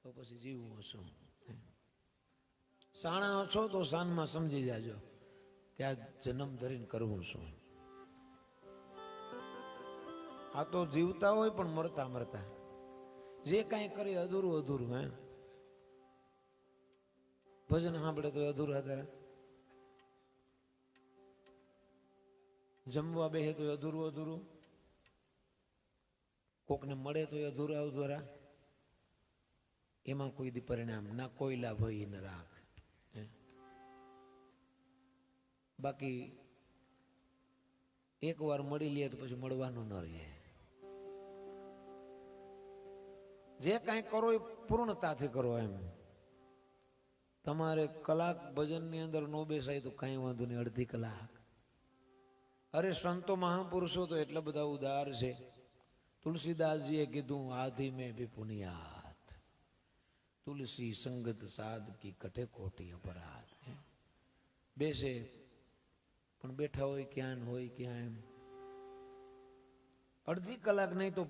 તો પછી જીવવું શું? સાણા છો તો સાનમાં સમજી જાજો કે આ જન્મ ધરીને કરવું શું. આ તો જીવતા હોય પણ મરતા મરતા જે કાંઈ કરી અધૂરું અધૂરું. હે ભજન સાંભળે તો અધૂરા તારા, જમવા બેસે તો અધૂરું અધૂરું, કોકને મળે તો અધૂરા અધૂરા. એમાં કોઈ દી પરિણામ ના, કોયલા ભય ન રાખ. બાકી એક વાર મળી લે તો પછી મળવાનું ન રહે. જે કાંઈ કરો એ પૂર્ણતાથી કરો. એમ તમારે કલાક ભજનની અંદર નો બેસાય તો કાંઈ વાંધો નહીં, અડધી કલાક. અરે સંતો મહાપુરુષો તો એટલા બધા ઉદાર છે. તુલસીદાસજીએ કીધું આધિ મેં ભી પુનિયાત, તુલસી સંગત સાધ કી કટે કોટી અપરાધ. બેસે પણ બેઠા હોય ક્યાં હોય ક્યાં. એમ અડધી કલાક નહીં તો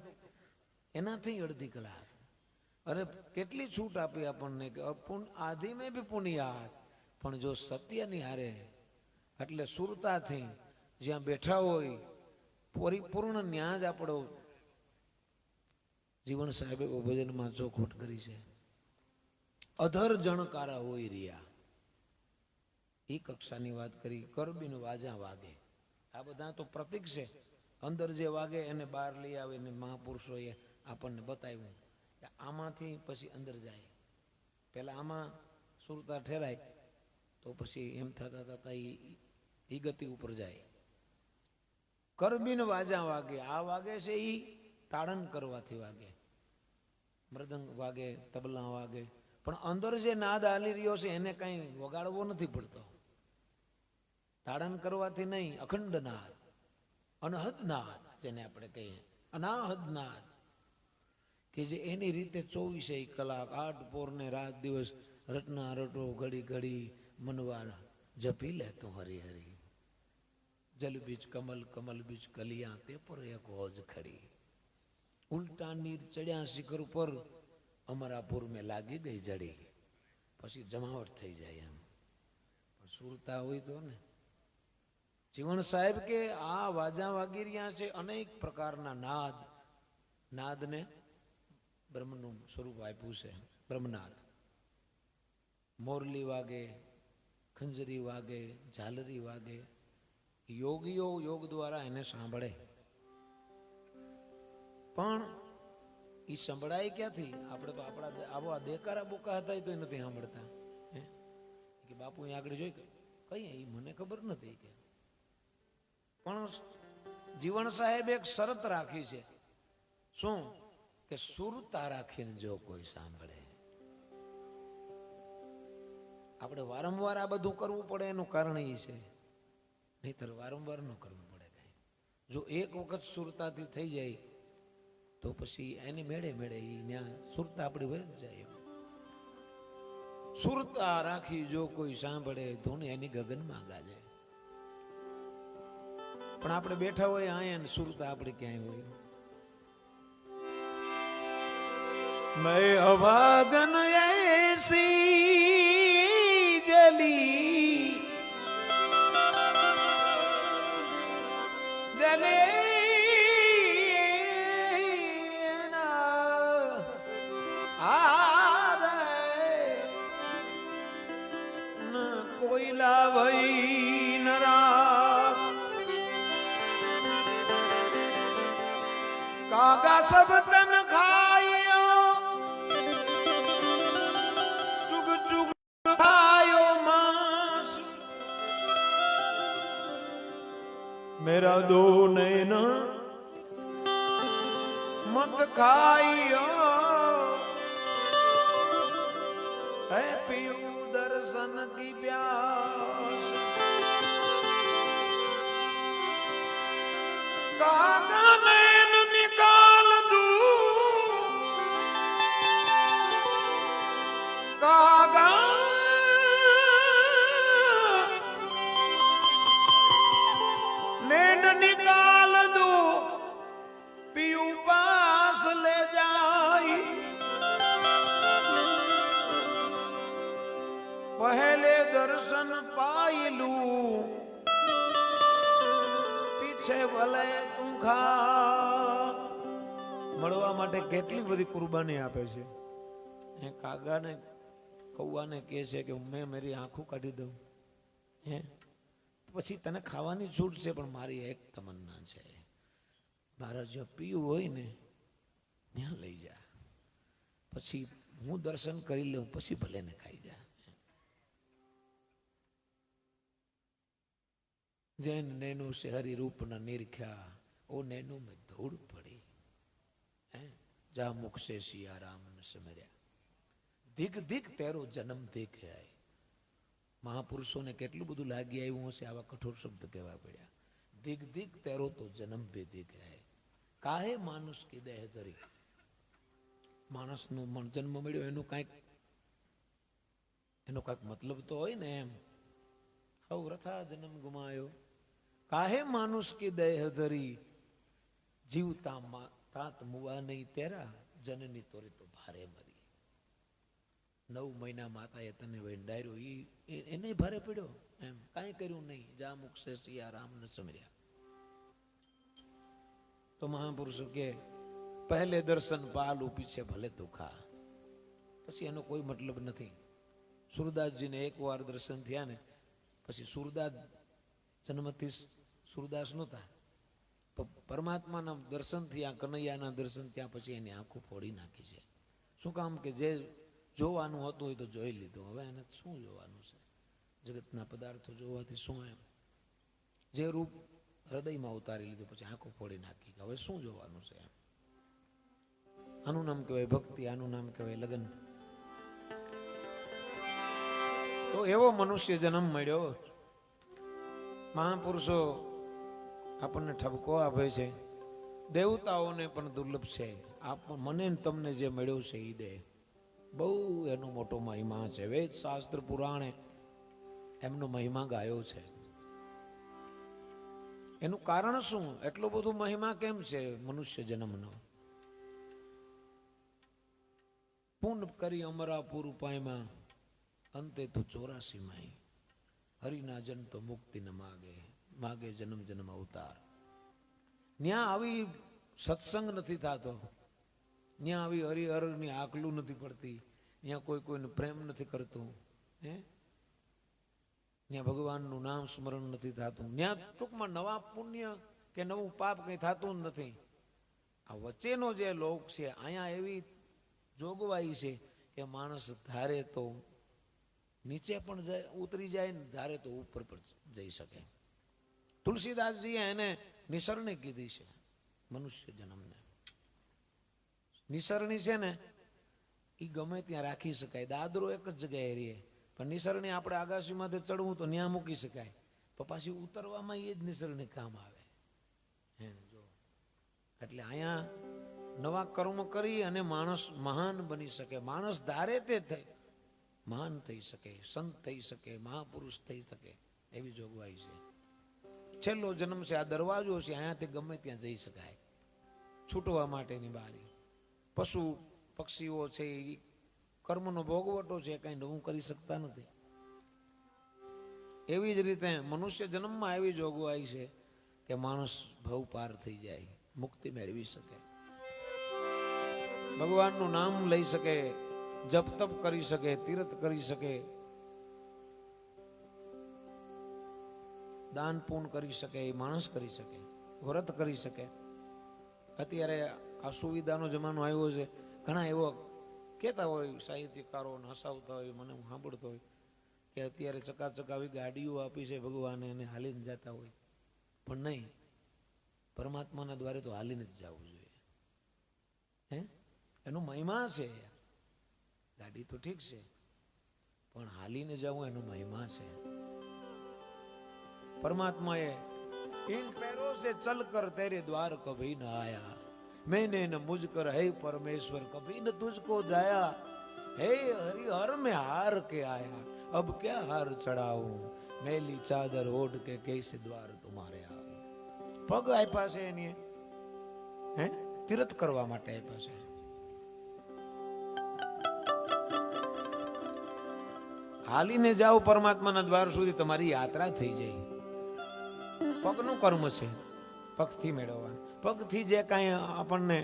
એનાથી અડધી કલાક. અરે કેટલી છૂટ આપી આપણને કે આધિ મેં ભી પુનિયાત. પણ જો સત્યની હારે એટલે સુરતાથી જ્યાં બેઠા હોય પરિપૂર્ણ ન્યાજ આપણો જીવન સાહેબે ભજનમાં ચોખવટ કરી છે. અધર જણકારા હોય રહ્યા એ કક્ષાની વાત કરી. કરબીન વાજા વાગે, આ બધા તો પ્રતીક છે. અંદર જે વાગે એને બહાર લઈ આવે ને મહાપુરુષોએ આપણને બતાવ્યું કે આમાંથી પછી અંદર જાય. પેલા આમાં સુરતા ઠેરાય તો પછી એમ થતા થતા એ ગતિ ઉપર જાય. કરબીન વાજા વાગે, આ વાગે છે એ તાડન કરવાથી વાગે. મૃદંગ વાગે, તબલા વાગે, પણ અંદર જે નાદ હાલી રહ્યો છે એને કઈ વગાડવો નથી પડતો. તાડન કરવાથી નહીં, અખંડ નાદ, અનહદ નાદ જેને આપણે કહીએ, અનાહદ નાદ, કે જે એની રીતે 24 કલાક 8 પોર ને રાત દિવસ રટના રટો ઘડી ઘડી મનવાર જપી લે તો હરી હરી. જલ બીજ કમલ, કમલ બીજ કલિયા, તે પર એક હોજ ખડી. ઉલટા નીર ચડ્યા શિખર ઉપર, અમરાપુર મેં લાગી ગઈ જડી. પછી જમાવટ થઈ જાય. એમ પણ સુરતા હોય તો ને. જીવન સાહેબ કે આ વાજા વાગી રહ્યા છે અનેક પ્રકારના નાદ. નાદને બ્રહ્મનું સ્વરૂપ આપ્યું છે, બ્રહ્મનાદ. મોરલી વાગે, ખંજરી વાગે, ઝાલરી વાગે. યોગીઓ યોગ દ્વારા એને સાંભળે. પણ એ સંભળાય ક્યાંથી? આપણે તો આપણા આવા દેકારા બોકા હતા તો નથી સાંભળતા. કે બાપુ આગળ જોઈ કઈ એ મને ખબર નથી કે. પણ જીવન સાહેબ એક શરત રાખી છે. શું? કે સુરતા રાખીને જો કોઈ સાંભળે. આપણે વારંવાર આ બધું કરવું પડે એનું કારણ એ છે, નહીતર વારંવાર ન કરવું પડે કઈ. જો એક વખત સુરતાથી થઈ જાય તો પછી એની મેળે મેળે ત્યાં સુરતા આપણી વહી જાય. સુરતા રાખી જો કોઈ સાંભળે ધૂન એની ગગનમાં ગાજે. પણ આપણે બેઠા હોય અહીંયા ને સુરતા આપણે ક્યાંય હોય. મેં અવાગન એસી જલી જલે કોઈલા ભઈ નરા કાગા સબ તન ખાયો ચુગ ચુગ ખાયો માંસ મેરા દો નૈના મત ખાયો હે પીયું दर्शन की प्यास कागा नैन निकाल दूं कागा नैन निकाल दूं पीयूं पास ले जाई દર્શન પાયલું પીછે ભલે તું ખા. મળવા માટે કેટલી બધી કુરબાની આપે છે. એ કાગાને કૌવાને કહે છે કે મેં મારી આંખું કાઢી દઉં, હે પછી તને ખાવાની છૂટ છે, પણ મારી એક તમન્ના છે, મારે જો પીવું હોય ને ત્યાં લઈ જા, પછી હું દર્શન કરી લઉં, પછી ભલે ને ખાઈ જા. જૈન નૈનું સે હરિ રૂપ ન નિરખ્યા, ઓ નૈનું મેં ધૂળ પડી, હે જા મુખ સે સિયારામ ન સમર્યા. દિગ દિગ તેરો જન્મ દેખે આય. મહાપુરુષોને કેટલું બધું લાગી આવ્યું હશે, આવા કઠોર શબ્દ કહેવા પડ્યા. દિગ દિગ તેરો તો જન્મ ભી દેખે આય, કાહે માનુષ કી દેહ ધરી. માણસનું જન્મ મળ્યો એનો કાંઈક મતલબ તો હોય ને. એમ હવ રથા જન્મ ગુમાયો, કાહે માનુષ કી દેહ ધરી, જીવતા તાત મુવા નહીં તેરા, જનની તોરે તો ભારે મરી. 9 મહિના માતાએ તને વેંડાર્યો, એને ભારે પડ્યો, એમ કાંઈ કર્યું નહીં. જા મુખ સે સિયારામ ન સમર્યા. તો મહાપુરુષો કે પહેલે દર્શન પાલું પીછે ભલે તું ખા. પછી એનો કોઈ મતલબ નથી. સુરદાસજીને એકવાર દર્શન થયા ને પછી સુરદાસ જન્મથી સુરદાસ નહોતા, પરમાત્માના દર્શન થયા, કનૈયાના દર્શન થયા પછી એની આંખો ફોડી નાખી છે. શું કામ? કે જે જોવાનું હતું હોય તો જોઈ લીધું, હવે એને શું જોવાનું છે? જગતના પદાર્થો જોવાથી શું? એમ જે રૂપ હૃદયમાં ઉતારી લીધું પછી આંખો ફોડી નાખી, હવે શું જોવાનું છે? એમ આનું નામ કહેવાય ભક્તિ, આનું નામ કહેવાય લગન. તો એવો મનુષ્ય જન્મ મળ્યો. મહાપુરુષો આપણને ઠપકો આપે છે, દેવતાઓને પણ દુર્લભ છે. મને તમને જે મળ્યું છે એ દે, બહુ એનો મોટો મહિમા છે. વેદ શાસ્ત્ર પુરાણે એમનો મહિમા ગાયો છે. એનું કારણ શું? એટલો બધો મહિમા કેમ છે મનુષ્ય જન્મનો? પૂન કરી અમરાપુર પાયમાં, અંતે તો 84 માય. હરિના જન તો મુક્તિ ન માગે, માગે જન્મ જન્મ અવતાર. ન્યા આવી સત્સંગ નથી થતો, ન્યા આવી હરિહરની આકલું નથી પડતી, ત્યાં કોઈ કોઈનું પ્રેમ નથી કરતું, હે ત્યાં ભગવાનનું નામ સ્મરણ નથી થતું, ત્યાં ટૂંકમાં નવા પુણ્ય કે નવું પાપ કંઈ થતું જ નથી. આ વચ્ચેનો જે લોક છે, અહીંયા એવી જોગવાઈ છે કે માણસ ધારે તો નીચે પણ ઉતરી જાય ને, ધારે તો ઉપર પણ જઈ શકે. તુલસીદાસજીએ એને નિસરણી કીધી છે મનુષ્ય જન્મને. નિસરણી છે ને એ ગમે ત્યાં રાખી શકાય. દાદરો એક જ જગ્યાએ રહે, પણ નિસરણી આપણે આગાશીમાંથી ચડવું તો ત્યાં મૂકી શકાય, પણ પાછી ઉતરવામાં એ જ નિસરણી કામ આવે. જો એટલે અહીંયા નવા કર્મ કરી અને માણસ મહાન બની શકે. માણસ ધારે તે થઈ મહાન થઈ શકે, સંત થઈ શકે, મહાપુરુષ થઈ શકે, એવી જોગવાઈ છે. છેલ્લો જન્મ છે, આ દરવાજો છે, અહીંયાથી ગમે ત્યાં જઈ શકાય, છૂટવા માટેની બારી. પશુ પક્ષીઓ છે એ કર્મનો ભોગવટો છે, કઈ નવું કરી શકતા નથી. એવી જ રીતે મનુષ્ય જન્મમાં એવી જોગવાઈ છે કે માણસ ભવ પાર થઈ જાય, મુક્તિ મેળવી શકે, ભગવાનનું નામ લઈ શકે, જપ તપ કરી શકે, તીર્થ કરી શકે, દાન પૂન કરી શકે, એ માણસ કરી શકે, વ્રત કરી શકે. અત્યારે આ સુવિધાનો જમાનો આવ્યો છે. ઘણા એવો કહેતા હોય સાહિત્યકારો, હસાવતા હોય, મને હું સાંભળતો હોય કે અત્યારે ચકાચક આવી ગાડીઓ આપી છે ભગવાને, એને હાલીને જતા હોય. પણ નહીં, પરમાત્માના દ્વારે તો હાલીને જ જવું જોઈએ. હે એનો મહિમા છે. ગાડી તો ઠીક છે, પણ હાલીને જવું એનો મહિમા છે. પરમાત્માએ इन पैरों से चल कर तेरे द्वार कभी न आया, मैंने न मुझ कर है परमेश्वर कभी न तुझको जाया, हे हरिहर में हार के आया, अब क्या हार चढ़ाऊं, मैली चादर ओढ़ के कैसे द्वार तुम्हारे आऊं. પગ આપ્યા છે એની, હે તીર્થ કરવા માટે આપ્યા છે. હાલીને જાઓ પરમાત્માના દ્વાર સુધી, તમારી યાત્રા થઈ જાય. પગનું કર્મ છે, પગથી મેળવવા. પગથી જે કાંઈ આપણને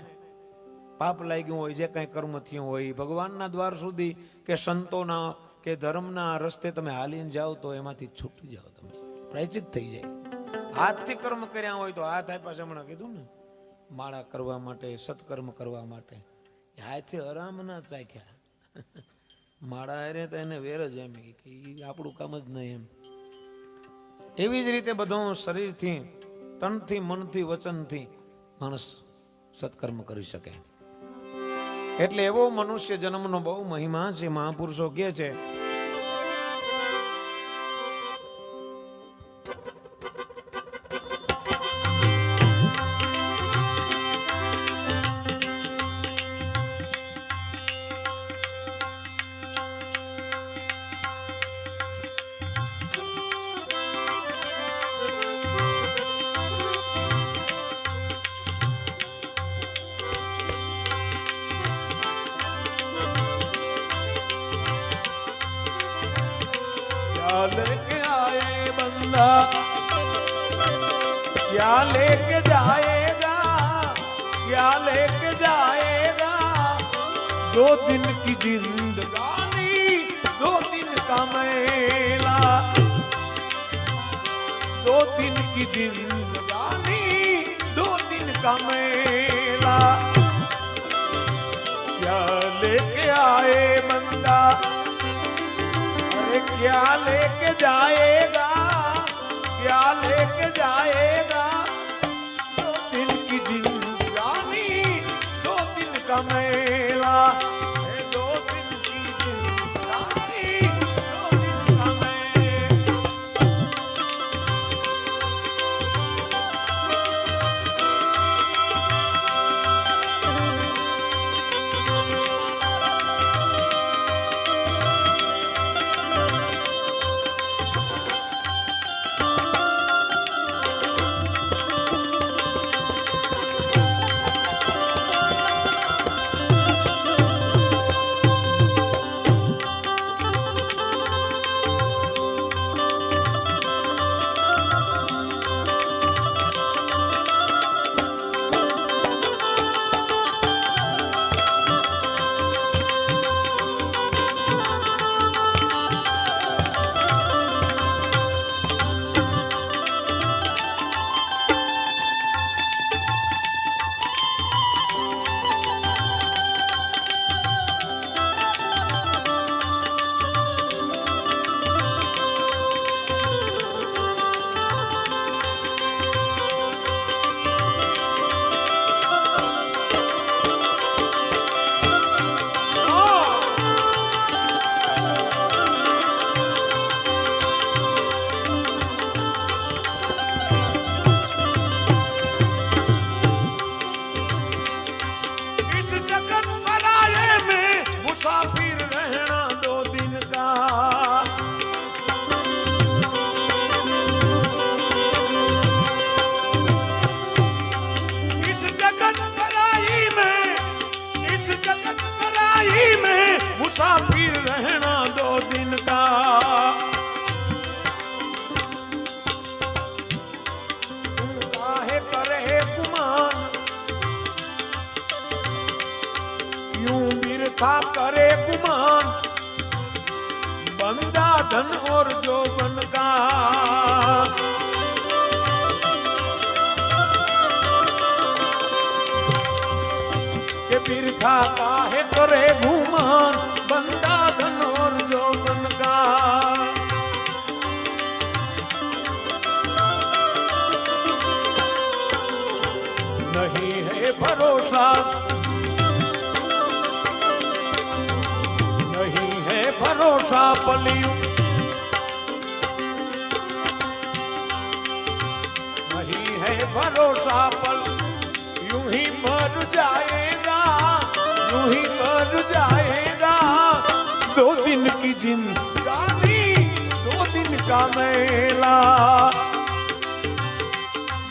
પાપ લાગ્યું હોય, જે કાંઈ કર્મ થયું હોય, ભગવાનના દ્વાર સુધી કે સંતોના કે ધર્મના રસ્તે તમે હાલીને જાઓ તો એમાંથી છૂટી જાઓ, તમે પ્રાયચિત થઈ જાય. હાથથી કર્મ કર્યા હોય તો હાથ આપ્યા છે, હમણાં કીધું ને, માળા કરવા માટે, સત્કર્મ કરવા માટે. હાથથી આરામ ના ચાખ્યા, માળા હારે તો એને વેર જ એમ કે આપણું કામ જ નહીં એમ. એવી જ રીતે બધું શરીરથી, તનથી, મનથી, વચનથી માણસ સત્કર્મ કરી શકે. એટલે એવો મનુષ્ય જન્મનો બહુ મહિમા છે. મહાપુરુષો કહે છે लेके आए बंदा क्या लेके जाएगा, क्या लेके जाएगा. 2 दिन की जिंदगानी 2 दिन का मेला, 2 दिन की जिंदगानी 2 दिन का मेला. क्या लेके आए बंदा, क्या लेके जाएगा, क्या लेके जाएगा. 2 दिन की जिंदगानी 2 दिन का मेला, 2 दिन की जिंदगानी 2 दिन का मेला. था करे गुमान बंदा धन और जोबन का। के बिरखा काहे करे गुमान बंदा धन और जोबन का। नहीं है भरोसा भरोसा पलियों नहीं है भरोसा पल यूं ही मर जाएगा यूं ही मर जाएगा। 2 दिन की जिंदगानी 2 दिन का मेला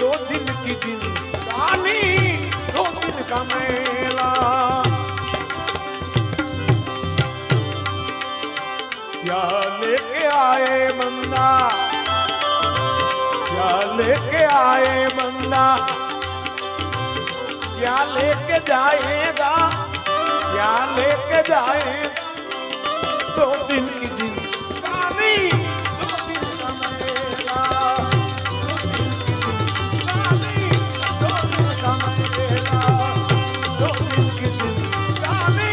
2 दिन की जिंदगानी 2 दिन का मेला। क्या लेके आए बंदा, क्या लेके आए बंदा, क्या लेके जाएगा, क्या लेके जाए। 2 दिन की जिंदगानी, 2 दिन का मेला, 2 दिन का मेला, 2 दिन की जिंदगानी।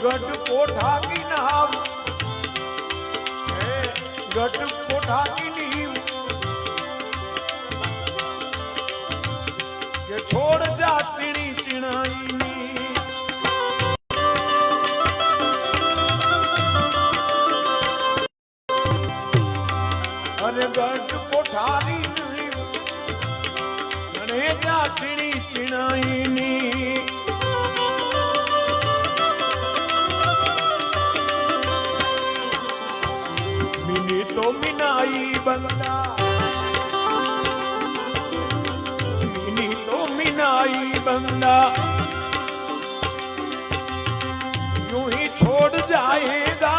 गढ़ कोठा की नाव, गढ़ कोठा की नींव, ये छोड़ जा चिड़ी चिड़ाई नी। अरे गढ़ कोठारी नींव, चढ़े जा चिड़ी चिड़ाई नी। तो मिनाई बंदा, मिनी तो मिनाई बंदा, यूं ही छोड़ जाएगा,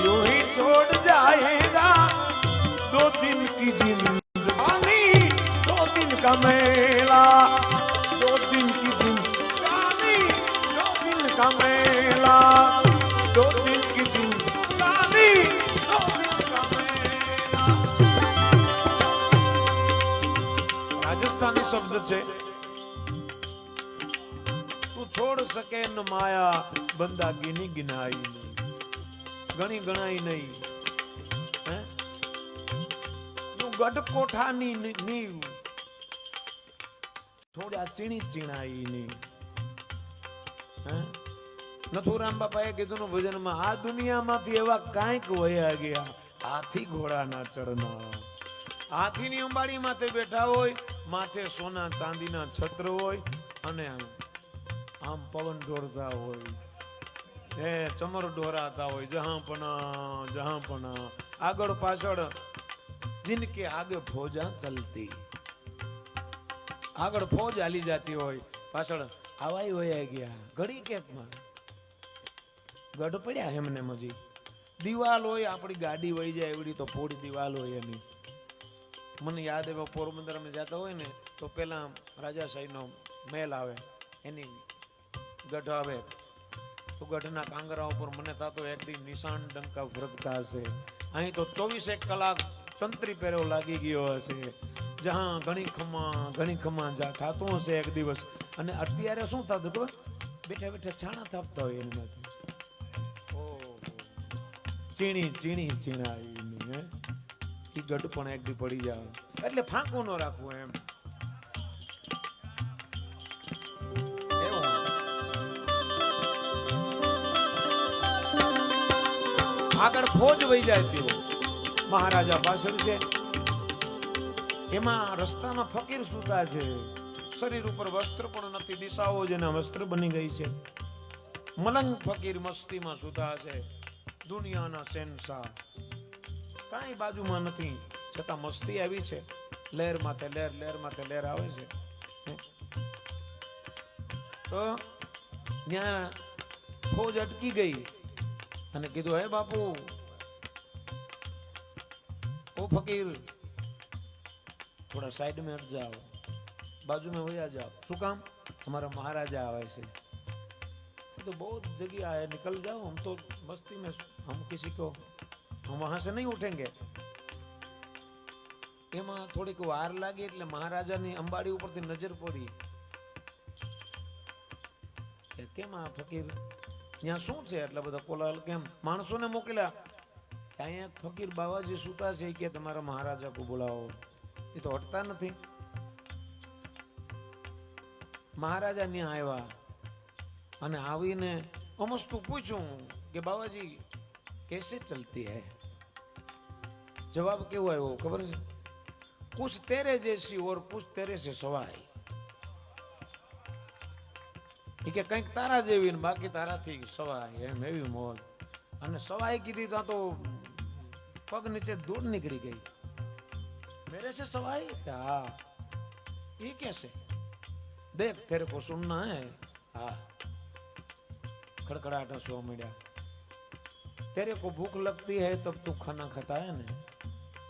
यूं ही छोड़ जाएगा। 2 दिन की जिंदगानी, 2 दिन का मेला, 2 दिन की जिंदगानी, 2 दिन का मेला, 2 दिन की जिंदगानी, 2 दिन का मेला। રાજસ્થાની શબ્દ છે, તું છોડ શકે ન માયા બંદા ગીની ગિનાઈ નહીં, ગણી ગણાઈ નહીં. હે નું ગઢ કોઠાની નીવ થોડા ચીણી ચીણાઈ ની. હે નથુરામ બાપાએ કીધું નું ભજનમાં, આ દુનિયામાંથી એવા કાંઈક વયા ગયા હાથી ઘોડાના ચરણા. હાથીની અંબાડી માથે બેઠા હોય, માથે સોના ચાંદીના છત્ર હોય અને આમ પવન ઢોરતા હોય, હે ચમર ઢોરાતા હોય, જહાં પણ આગળ પાછળ जिनके आगे फौजा चलती, આગળ ફોજ હાલી જતી હોય, પાછળ આવાઈ હોય ગયા ઘડી કેકમાં ગઢ પડ્યા એમને મજી. દિવાલ હોય આપણી ગાડી વહી જાય એવડી તો ફોડી દિવાલ હોય એની. મને યાદ આવે પોરબંદર અમે જતા હોય ને તો પેલા રાજાશાહીનો મહેલ આવે, એની ગઢ આવે તો ગઢના કાંગરા ઉપર મને થતો એક દી નિશાન ડંકા ફરકતા હશે. અહીં તો 24 કલાક તંત્રી પહેરો લાગી ગયો હશે, જ્યાં ઘણી ખમા જા થતું હશે એક દિવસ. અને અત્યારે શું થતું ખબર, બેઠા બેઠા છાણા થાપતા હોય એની માંથી. ચીણી ચીણાઈ હે એ ગઢ પણ એક દી પડી જાય એટલે ફાંકું ન રાખવું એમ. આગળ ફોજ વહી જાય તેઓ મહારાજા પાછળ છે. એમાં રસ્તામાં ફકીર સૂતા છે, શરીર ઉપર વસ્ત્ર પણ નથી, દિશાઓ જેના વસ્ત્ર બની ગઈ છે. મલંગ ફકીર મસ્તીમાં સૂતા છે, દુનિયાના શહેનશાહ કાંઈ બાજુમાં નથી, છતાં મસ્તી આવી છે. લહેર માથે લહેર, લહેર માથે લહેર આવે છે. તો ત્યાં ફોજ અટકી ગઈ અને કીધું, હે બાપુ, ઓ ફકીર, થોડા સાઈડ में हट जाओ, बाजू में वही आ जाओ. શું કામ? हमारा महाराजा आवे છે. तो बहुत जगह है, निकल जाओ, हम तो मस्ती में, हम किसी को, हम वहां से नहीं उठेंगे. એમાં થોડીક વાર લાગી એટલે મહારાજાની અંબાડી ઉપરથી નજર પડી કે કેમ આ ફકીર ત્યાં શું છે એટલે બધા કોલાહલ, કેમ માણસોને મોકલ્યા, અહીંયા ફકીર બાવાજી સૂતા છે કે તમારા મહારાજા કો બોલાવો. એ તો હટતા નથી. મહારાજા ત્યાં આવ્યા અને આવીને અમસ્તું પૂછ્યું કે બાવાજી कैसे चलती है? जवाब કેવો આવ્યો ખબર છે? कुछ तेरे जैसी और कुछ तेरे से सवाई. કે કંઈક તારા જેવી ને બાકી તારાથી સવાય, એમ એવી મોજ. અને સવાઈ કીધી તો પગ નીચે દૂર નીકળી ગઈ. मेरे से सवाई? हाँ. ये कैसे? देख तेरे को सुनना है. हाँ. खड़खड़ाहट हंसवा मिला. तेरे को भूख लगती है तब तू खाना खाता है ना?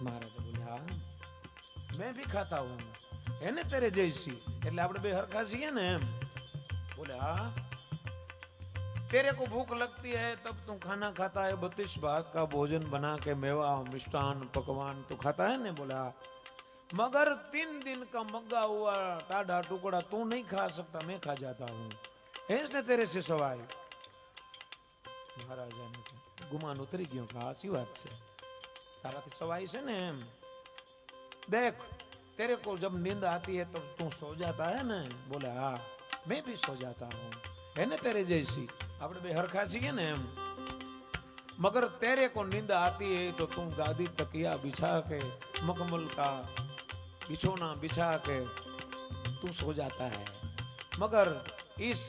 महाराज बोले हाँ, मैं भी खाता हूँ. है ने तेरे जैसी, એટલે આપણે બે હરખા છીએ ને એમ. बोले हाँ. तेरे को भूख लगती है तब तू खाना खाता है, 32 भात का भोजन बना के मेवा मिष्टान पकवान तू खाता है ने? बोला मगर 3 दिन का मग्गा हुआ टाढ़ा टुकड़ा तू नहीं खा सकता, मैं खा जाता हूँ. ऐसे तेरे से सवाई. महाराजा ने गुमान उतरी गयो, कहा सी बात से, तारा थी सवाई से ने एम. देख तेरे को जब नींद आती है तो तू सो जाता है ना? बोले हाँ, मैं भी सो जाता हूँ. है ना तेरे जैसी, આપણે બે હરખા છીએ ને એમ. मगर तेरे को नींद आती है तो तू गादी तकिया बिछा के मखमल का बिछोना बिछा के तू सो जाता है. मगर इस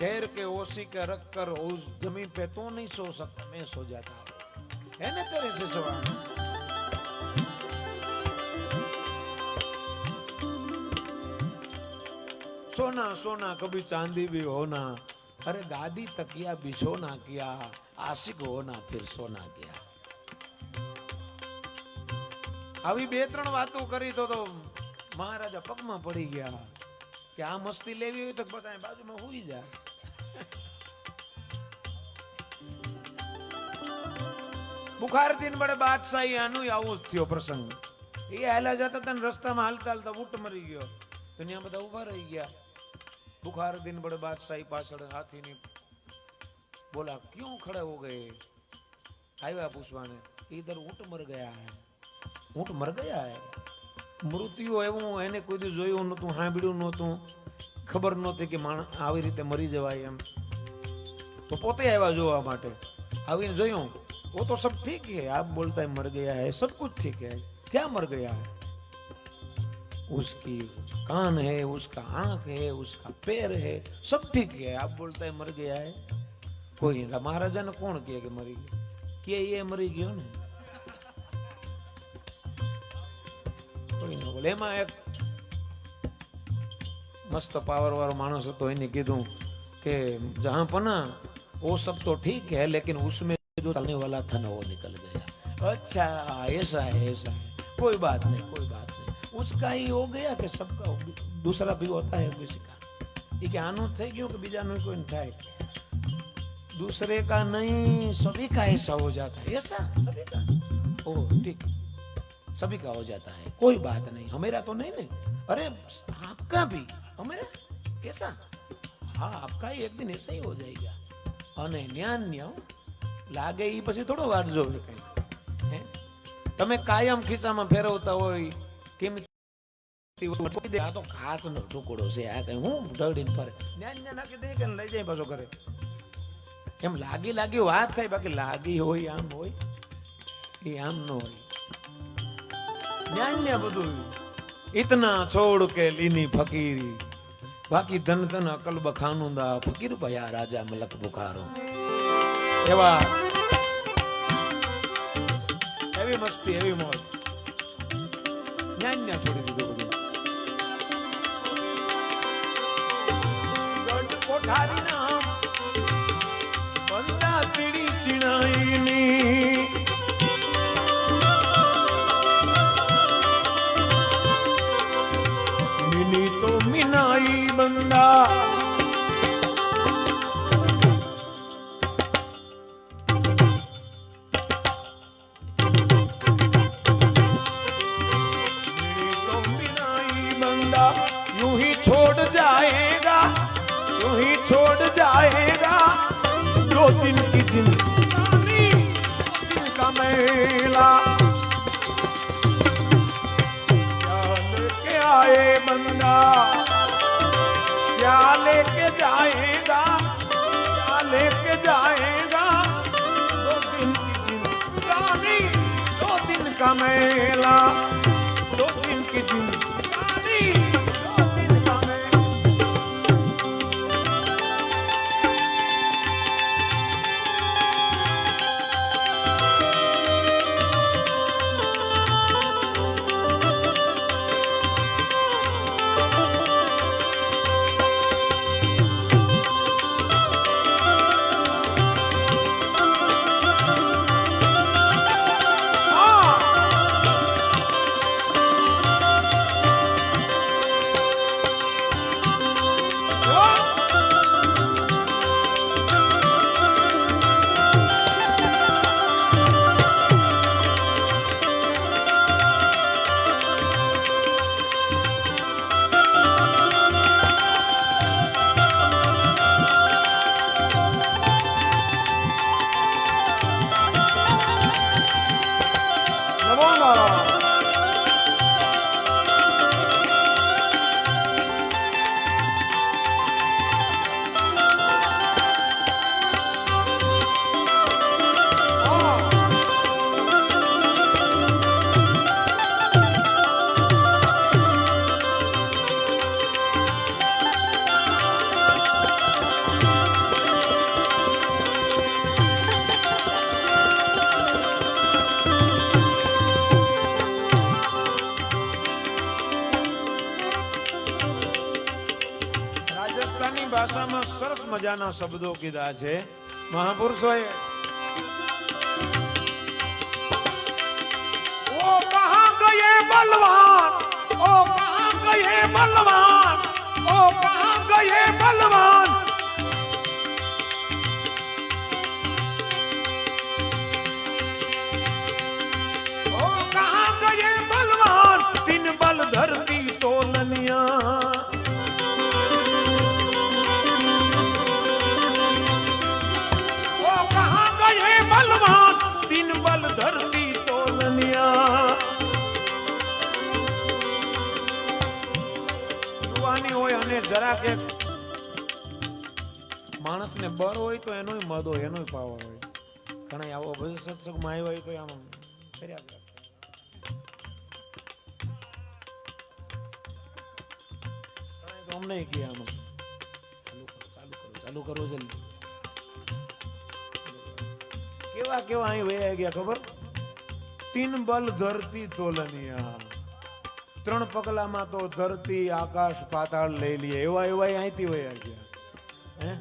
ढेर के ओसी के रख कर उस जमीन पे तू नहीं सो सकता, मैं सो जाता हूँ. है ना तेरे से सवाल. सोना सोना कभी चांदी भी होना, अरे गादी तकिया बिछोना किया, आशिक होना फिर सोना किया. આવી બે ત્રણ વાતો કરી તો મહારાજા પગમાં પડી ગયા કે આ મસ્તી લેવી હોય તો બધા બાજુમાં હોઈ જાય. બુખારદીન બડે બાદશાહી આનું આવું જ થયો પ્રસંગ. એ હાલા જતા હતા ને રસ્તામાં હાલતા હાલતા ઊંટ મરી ગયો તો ત્યાં બધા ઉભા રહી ગયા. बुखारदीन बड़े बादशाही पाछड़ हाथी ने बोला क्यों खड़े हो गए? आया पूछवा ने, इधर ऊंट मर गया है. ऊंट मर गया है? मृत्यु एवं एने कोई दी जोયું નતું, સાંભળ્યું નતું, ખબર નહોતી કે માણસ આવી રીતે મરી જવાય એમ. તો પોતે આવ્યા જોવા માટે. આવીને જોયું, वो तो सब ठीक है, आप बोलता है मर गया है, सब कुछ ठीक है. क्या मर गया है? उसकी कान है, उसका आंख है, उसका पैर है, सब ठीक है. आप बोलता है मर गया है. कोई नहीं. महाराजा ने कौन किया कि मरी गया? कि ये मरी गयो ने? कोई ना बोले. एमा एक मस्त पावर वाला मानस तो इन्हें कीधु कि जहां पना वो सब तो ठीक है, लेकिन उसमें जो चलने वाला था ना वो निकल गया. अच्छा ऐसा है, ऐसा है. कोई बात नहीं, कोई बात नहीं. उसका ही हो गया कि सबका दूसरा भी होता है किसी का. ये आनो थे क्यों कि बीजा नो कोई था, दूसरे का नहीं, सभी का ऐसा हो जाता है. ऐसा सभी का. ओ ठीक, सभी का हो जाता है, कोई बात नहीं. हमेरा तो नहीं नहीं. अरे आपका भी. हमेरा कैसा? हाँ आपका ही एक दिन ऐसा ही हो जाएगा. અને જ્ઞાન ન્યા લાગે એ પછી થોડો વાર જોવે કઈ. તમે કાયમ ખીચામાં ફેરવતા હોય કેમ આ તો ઘાસનો ટુકડો છે, આ કઈ હું ઢળીને ફરે, ન્યા નાખી દે કે લઈ જાય પાછો ઘરે. એમ લાગી લાગી વાત થાય, બાકી લાગી હોય આમ હોય એ આમ ન હોય. જ્ઞાન બધું ઇતના છોડ કે લીની ફકીરી, બાકી ધન ધન અકલ બખાનું દા, ફકીર ભયા રાજા મલક બુખારો. એવા એવી મસ્તી, એવી મોજ, જ્ઞાન છોડી દીધું બધું. ગઢ કોઠારી ના બંદા પીડી ચીણાઈની, મિની તો મિનાઈ બંદા, यूं ही छोड़ जाएगा, यूं ही छोड़ जाएगा, 2 दिन की जिंदगी का मेला. क्या लेके आए बंदा, क्या लेके जाएगा, क्या लेके जाएगा, 2 दिन की जिंदगी, 2 दिन का मेला, 2 दिन की जिंदगी. ભાષામાં સરસ મજાના શબ્દો કીધા છે મહાપુરુષોએ. ઓ કહા ગયે બલવાન, ઓ કહા ગયે બલવાન, ઓ કહા ગયે બલવાન, ઓ કહા ગયે બલવાન, 3 બલ ધરતી તોલનિયા. बलवान 3 बल धरती तोलनिया. જુવાની હોય અને જરા કે માણસને બળ હોય તો એનોય મદ હોય, એનોય પાવર હોય. ઘણા આવો બધો સત્સંગમાં આવ્યો હોય તો આમ કર્યા કરે. તો અમને કે આમ ચાલુ કરો જલ્દી. કેવા કેવા અહીં વયા ગયા ખબર? 3 બલ ધરતી તોલનિયા. 3 પગલામાં તો ધરતી આકાશ પાતાળ લઈ લીએ. એવા એવા અહીંથી વયા ગયા. હે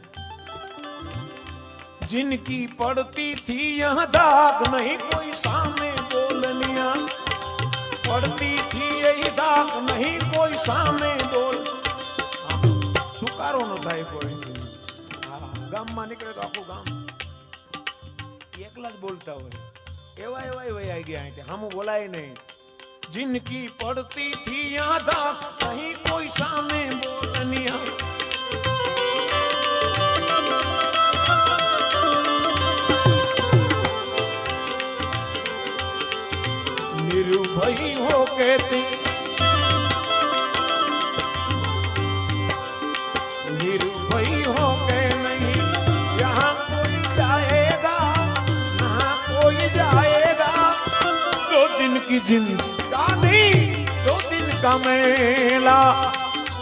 जिनकी पड़ती थी यह दाग नहीं कोई सामने बोलनिया. पड़ती थी यही दाग नहीं कोई सामने बोल. સુકારો ન થાય કોઈ. ગામમાં નીકળે તો આખું ગામ એકલા જ બોલતા હોય. એવા એવા વયા ગયા અહીંથી. હમ બોલાય નહીં. जिनकी पड़ती थी यहाँ दाग नहीं कोई सामने बोलनिया. निर्भय हो कहते, निर्भय हो के नहीं यहाँ कोई जाएगा, ना कोई जाएगा. की जिंदगानी 2 दिन का मेला,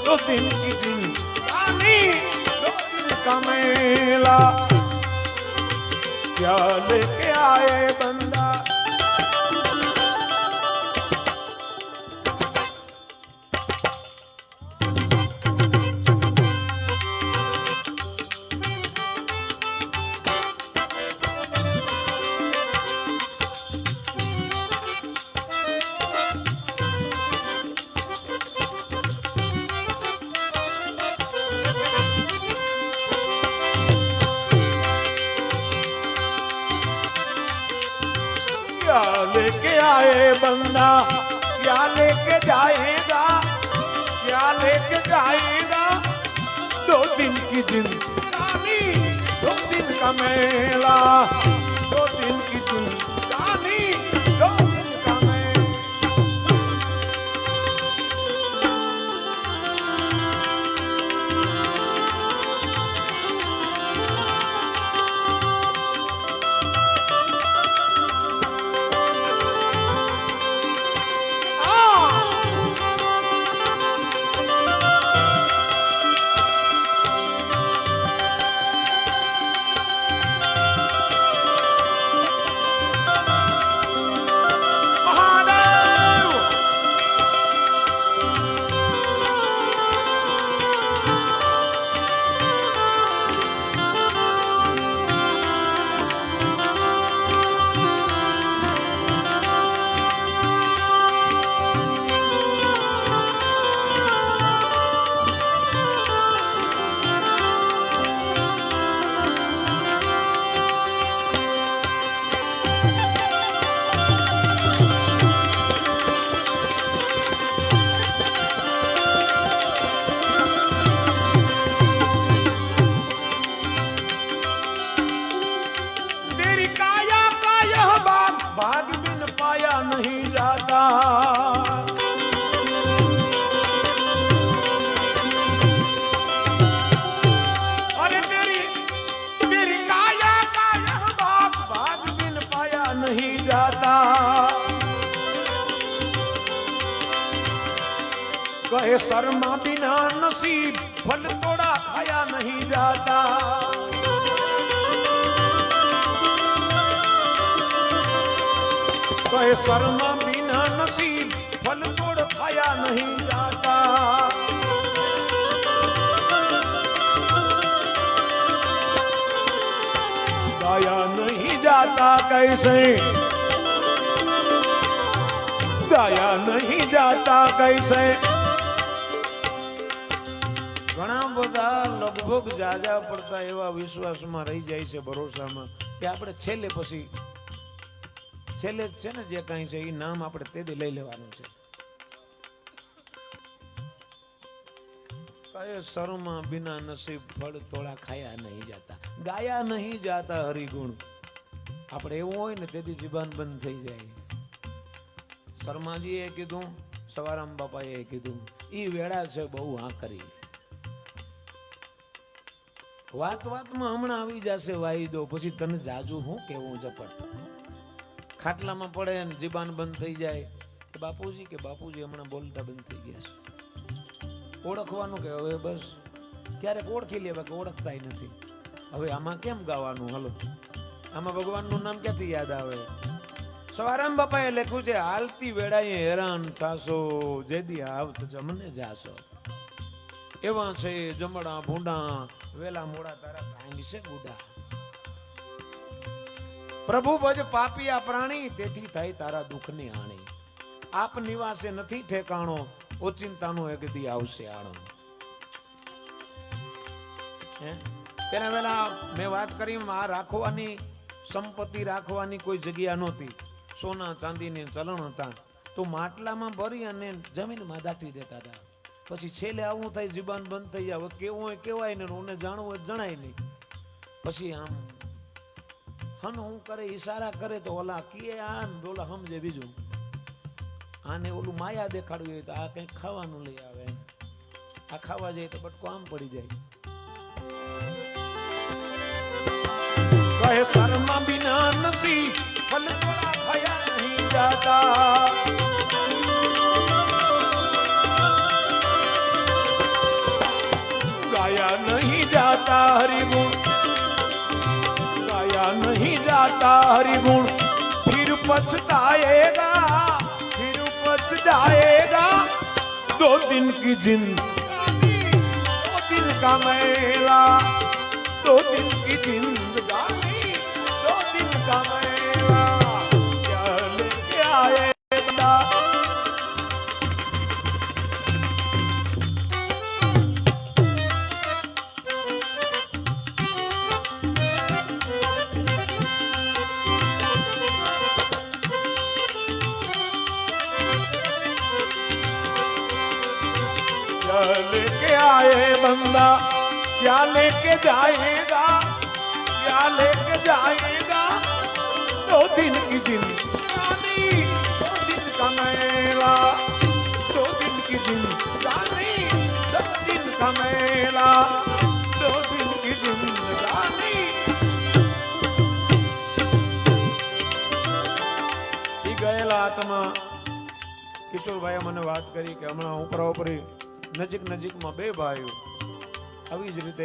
2 दिन की जिंदगानी 2 दिन का मेला। क्या लेके आए बंदा, क्या लेके आए बंदा, क्या लेके जाएगा, क्या लेके जाएगा। 2 दिन की जिंदगानी 2 दिन का मेला, 2 दिन की जिंदगानी 2 दिन का मेला। भाग बिन पाया नहीं जाता, अरे तेरी काया का यह भाग बिन पाया नहीं जाता। कहे शर्मा बिना नसीब फल तोड़ा खाया नहीं जाता। कहे शर्मा बिना नसीब फल तोड़ खाया नहीं जाता। गाया नहीं जाता कैसे, गाया नहीं जाता कैसे। ઘણા બધા લગભગ જાજા પડતા એવા વિશ્વાસમાં રહી જાય છે, ભરોસામાં કે આપણે છેલ્લે પછી છેલ્લે છે ને જે કઈ છે એ નામ આપણે તે લઈ લેવાનું છે। કયે શર્મા બિના નસીબ ફળ તોડા ખાયા નહીં જાતા, ગાયા નહીં જાતા હરિગુણ। આપણે એવું હોય ને તેથી જીબાન બંધ થઈ જાય। શર્માજીએ કીધું, સવારામ બાપાએ કીધું, ઈ વેળા છે બહુ હા કરી। વાત વાતમાં હમણાં આવી જશે વાયદો, પછી તને જાજુ હું કેવું ઝપટ। ખાટલામાં પડે ને જીબાન બંધ થઈ જાય કે બાપુજી હમણાં બોલતા બંધ થઈ ગયા છે। ઓળખવાનું કે હવે બસ ક્યારેક ઓળખી લે, બાકી ઓળખતાય નથી। હવે આમાં કેમ ગાવાનું, હલો આમાં ભગવાનનું નામ ક્યાંથી યાદ આવે। સવારામ બાપાએ લખ્યું છે, હાલતી વેળાએ હેરાન થાશો, જેદી આવત જમને જાશો। એવા છે જમણા ભૂંડા, વેલા મોડા તારા કાંઈ છે ગુડા। પ્રભુ ભજ પાપિયા પ્રાણી, તેથી થાય તારા દુઃખની હાણી। આપ નિવાસે નથી ઠેકાણો, ઓચિંતાનો એક દી આવશે આણો। તેના વેલા મેં વાત કરી, આ રાખવાની સંપત્તિ રાખવાની કોઈ જગ્યા નહોતી। સોના ચાંદીની ચલણ હતા, તો માટલામાં ભરી અને જમીનમાં દાટી દેતા હતા। પછી છેલ્લે આવું થાય, જીબાન બંધ થઈ જાય, કેવું હોય કેવાય ને, ઓને જાણવું હોય જણાય નહીં। પછી આમ હન હું કરે, ઈશારા કરે તો ઓલા કીએ આન, ઓલા સમજે બીજું। આને ઓલું માયા દેખાડવી હોય તો આ કંઈક ખાવાનું લઈ આવે, આ ખાવા જાય તો બટકો આમ પડી જાય। કહે શર્મા બિના નસીબ ફલ તોડા ખાયા નહીં जाता, गाया नहीं जाता हरिगुण, गाया नहीं जाता हरिगुण, फिर पछताएगा, फिर पछताएगा। 2 दिन की जिंदगानी, 2 दिन का मेला, 2 दिन की जिंदगानी, 2 दिन का मेला, क्या लेके आए बंदा। लेके आए बंदा, क्या लेके जाएगा, क्या लेके जाएगा। 2 दिन की जिंदगानी, 2 दिन का मेला, 2 दिन की जिंदगानी, 2 दिन का मेला, 2 दिन की जिंदगानी। गયેલા આત્મા કિશોરભાઈએ મને વાત કરી કે હમણાં ઉપરાઉપરી નજીકમાં 2 ભાઈઓ આવી જ રીતે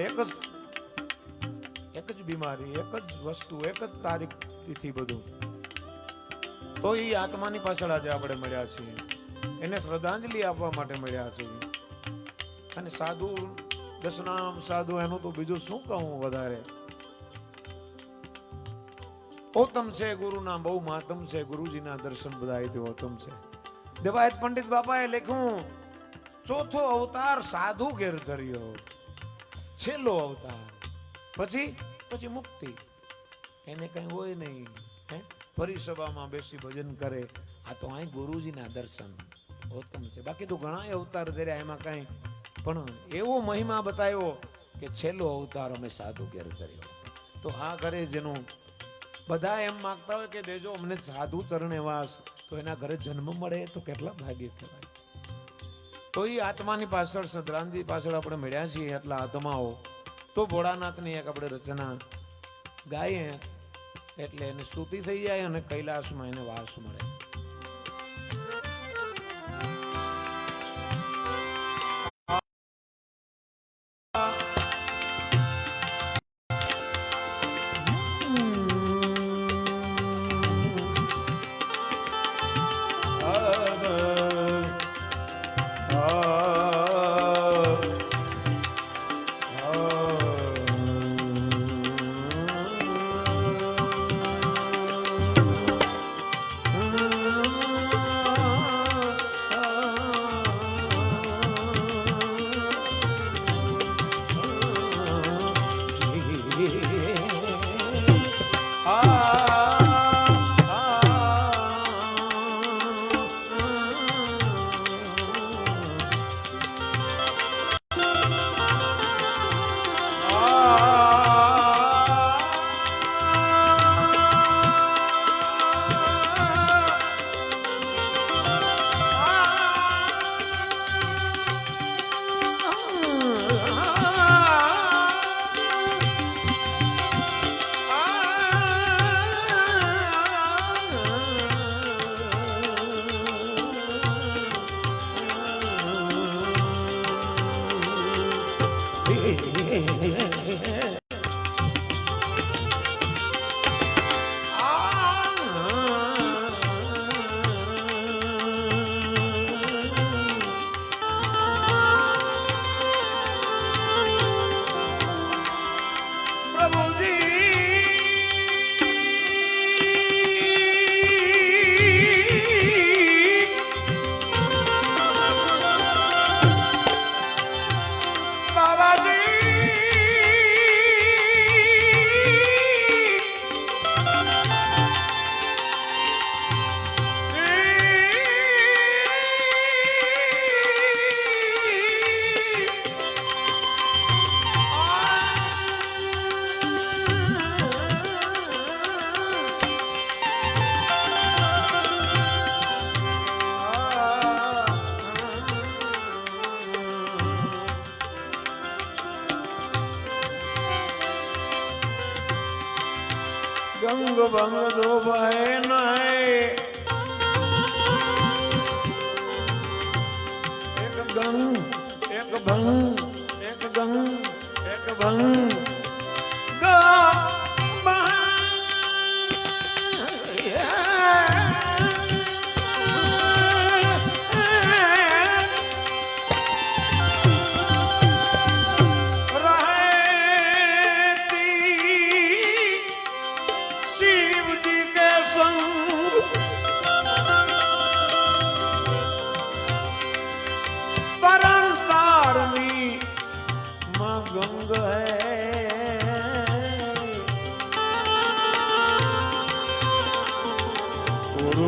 એક જ બીમારી, એક જ વસ્તુ, એક જ તારીખ તિથિ બધું. તો એ આત્માની પાછળ આજે આપણે મળ્યા છીએ, એને શ્રદ્ધાંજલિ આપવા માટે મળ્યા છીએ. અને સાધુ દશનામ સાધુ, એનું તો બીજું શું કહું વધારે. ઓતમ છે ગુરુના બહુ માતમ છે, ગુરુજીના દર્શન બધા ઓતમ છે. દેવાયત પંડિત બાપાએ લખ્યું, ચોથો અવતાર સાધુ ઘેર ધર્યો, છેલ્લો અવતાર, પછી મુક્તિ. એને કઈ હોય નહીં, ફરી સભામાં બેસી ભજન કરે. આ તો અહીં ગુરુજીના દર્શન ઉત્તમ છે. બાકી તો ઘણા અવતાર ધર્યા, એમાં કઈ પણ એવો મહિમા બતાવ્યો કે છેલ્લો અવતાર અમે સાધુ ઘેર ધર્યો. તો આ ઘરે જેનું બધા એમ માગતા હોય કે દેજો અમને સાધુ ચરણે વાસ, તો એના ઘરે જન્મ મળે તો કેટલા ભાગ્ય કહેવાય. તો એ આત્માની પાછળ, શ્રદ્ધાંજલિ પાછળ આપણે મળ્યા છીએ એટલા આત્માઓ. તો ભોળાનાથની એક આપણે રચના ગાઈએ એટલે એને સ્તુતિ થઈ જાય અને કૈલાસમાં એને વાસ મળે. गंग बंग दो बहन ગંગ એક ભંગ એક ગંગ એક ભંગ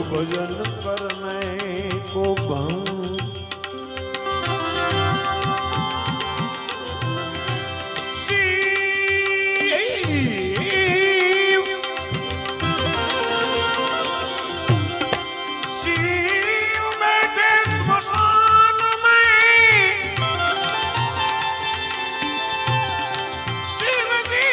भजन करने को भंग शिव बैठे स्मशान में शिव जी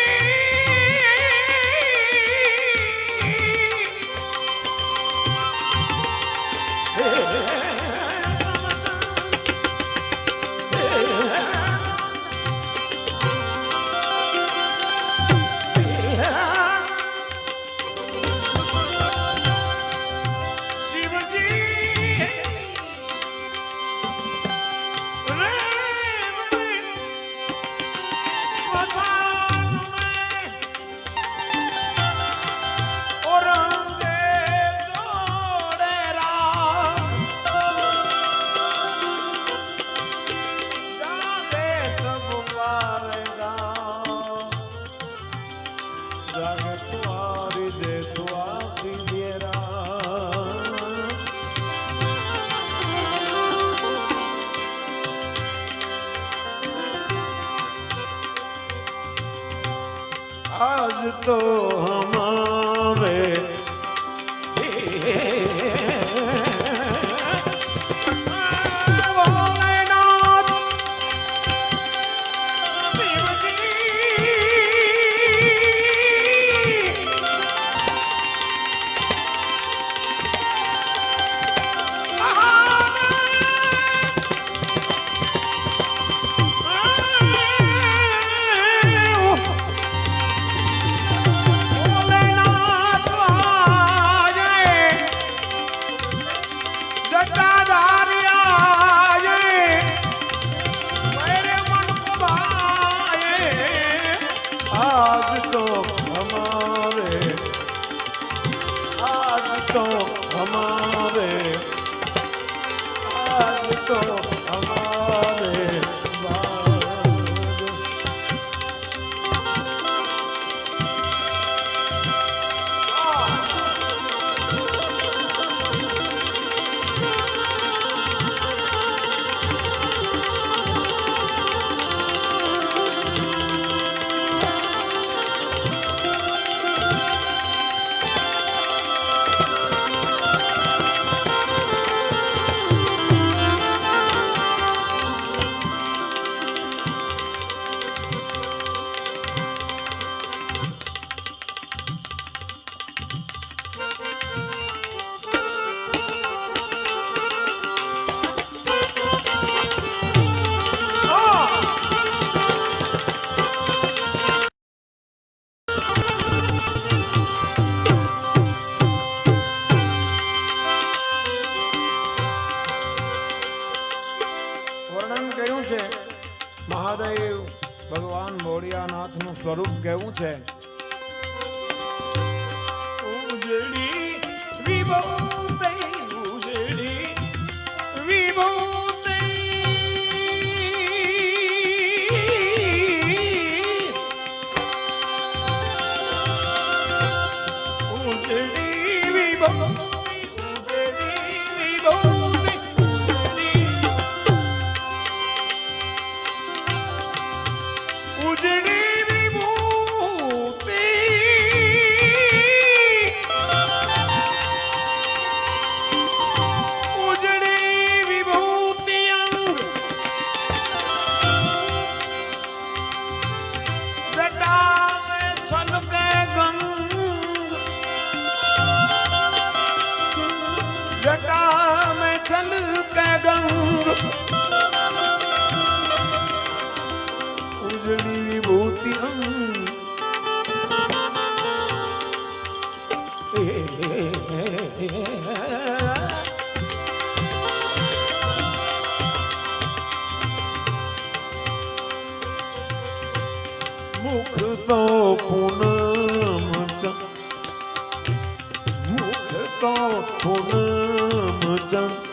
आज तो हमारे મહાદેવ ભગવાન ભોળિયાનાથનું સ્વરૂપ કેવું છે? ઉજળી વિભૂતિ ઉજળી વિભૂતિ ઉજળી વિભૂતિ ઉજળી વિભૂતિ ઉજળી વિભૂતિ ઉજળી વિભૂતિ અંગ મુખ તો પૂનમ મુખ તો પૂનમ ચંદ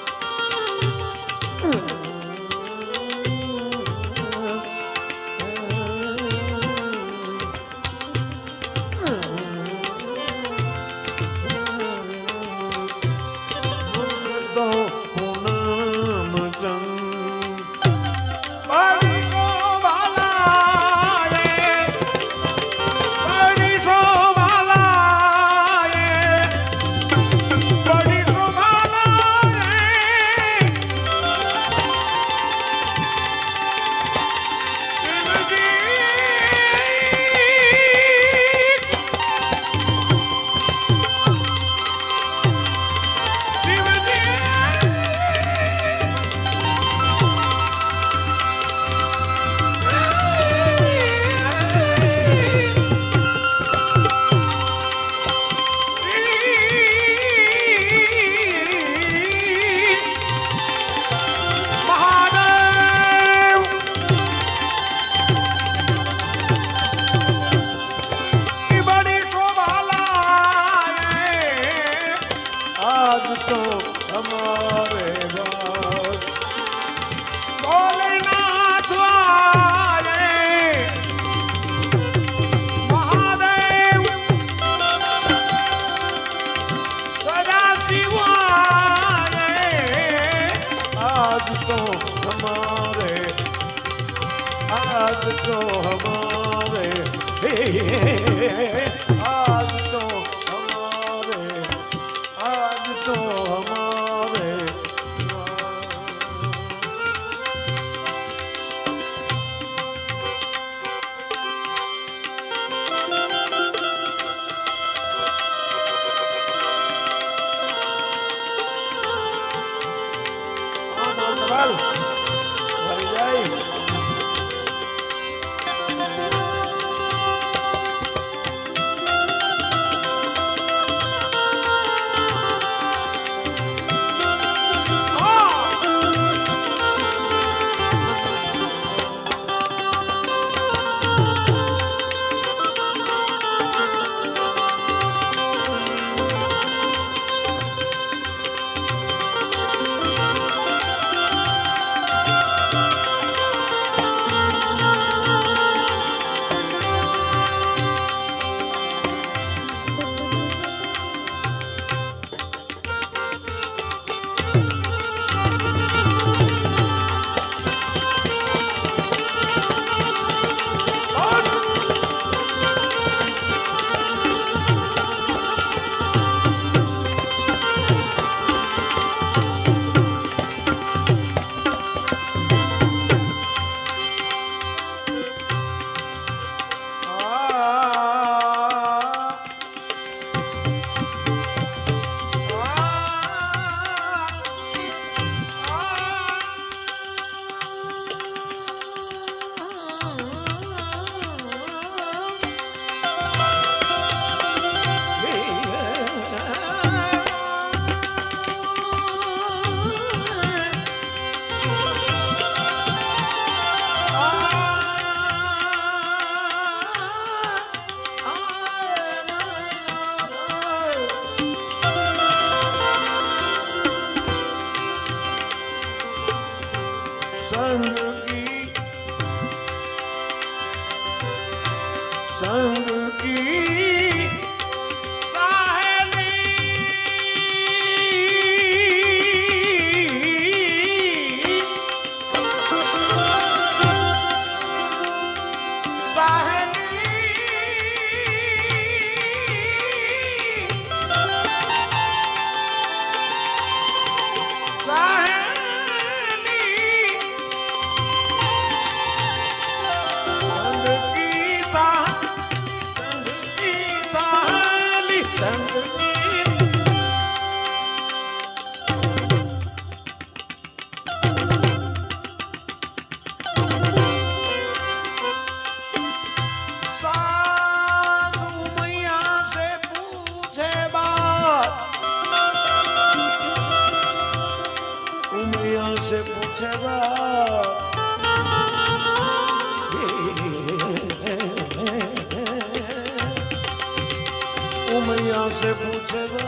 दुनिया से पूछेगा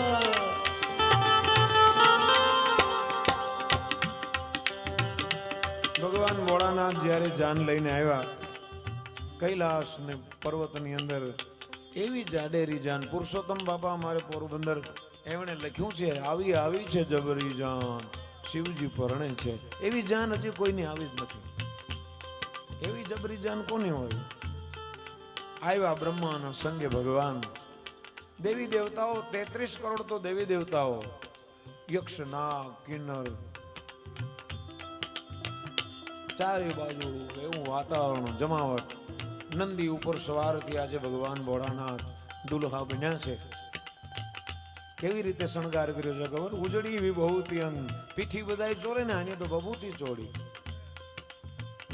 ભગવાન ભોળાનાથ જ્યારે જાન લઈને આવ્યા કૈલાસ ને પર્વતની અંદર એવી જાડેરી જાન પુરુષોત્તમ બાપા અમારે પોરબંદર એમણે લખ્યું છે આવી આવી છે જબરી જાન શિવજી પરણે છે એવી જાન હજી કોઈની આવી જ નથી એવી જબરી જાન કોની હોય આવ્યા બ્રહ્માના સંગે ભગવાન દેવી દેવતાઓ 33 કરોડ તો દેવી દેવતાઓ યક્ષ નાગ કિન્નર ચારે બાજુ એવું વાતાવરણ જમાવટ નંદી ઉપર સવાર થયા છે ભગવાન ભોળાનાથ દુલ્હા બન્યા છે કેવી રીતે શણગાર કર્યો છે ખબર ઉજળી વિભૂતિ અંગ પીઠી બધાય ચોરે ને આને તો બબૂતી ચોડી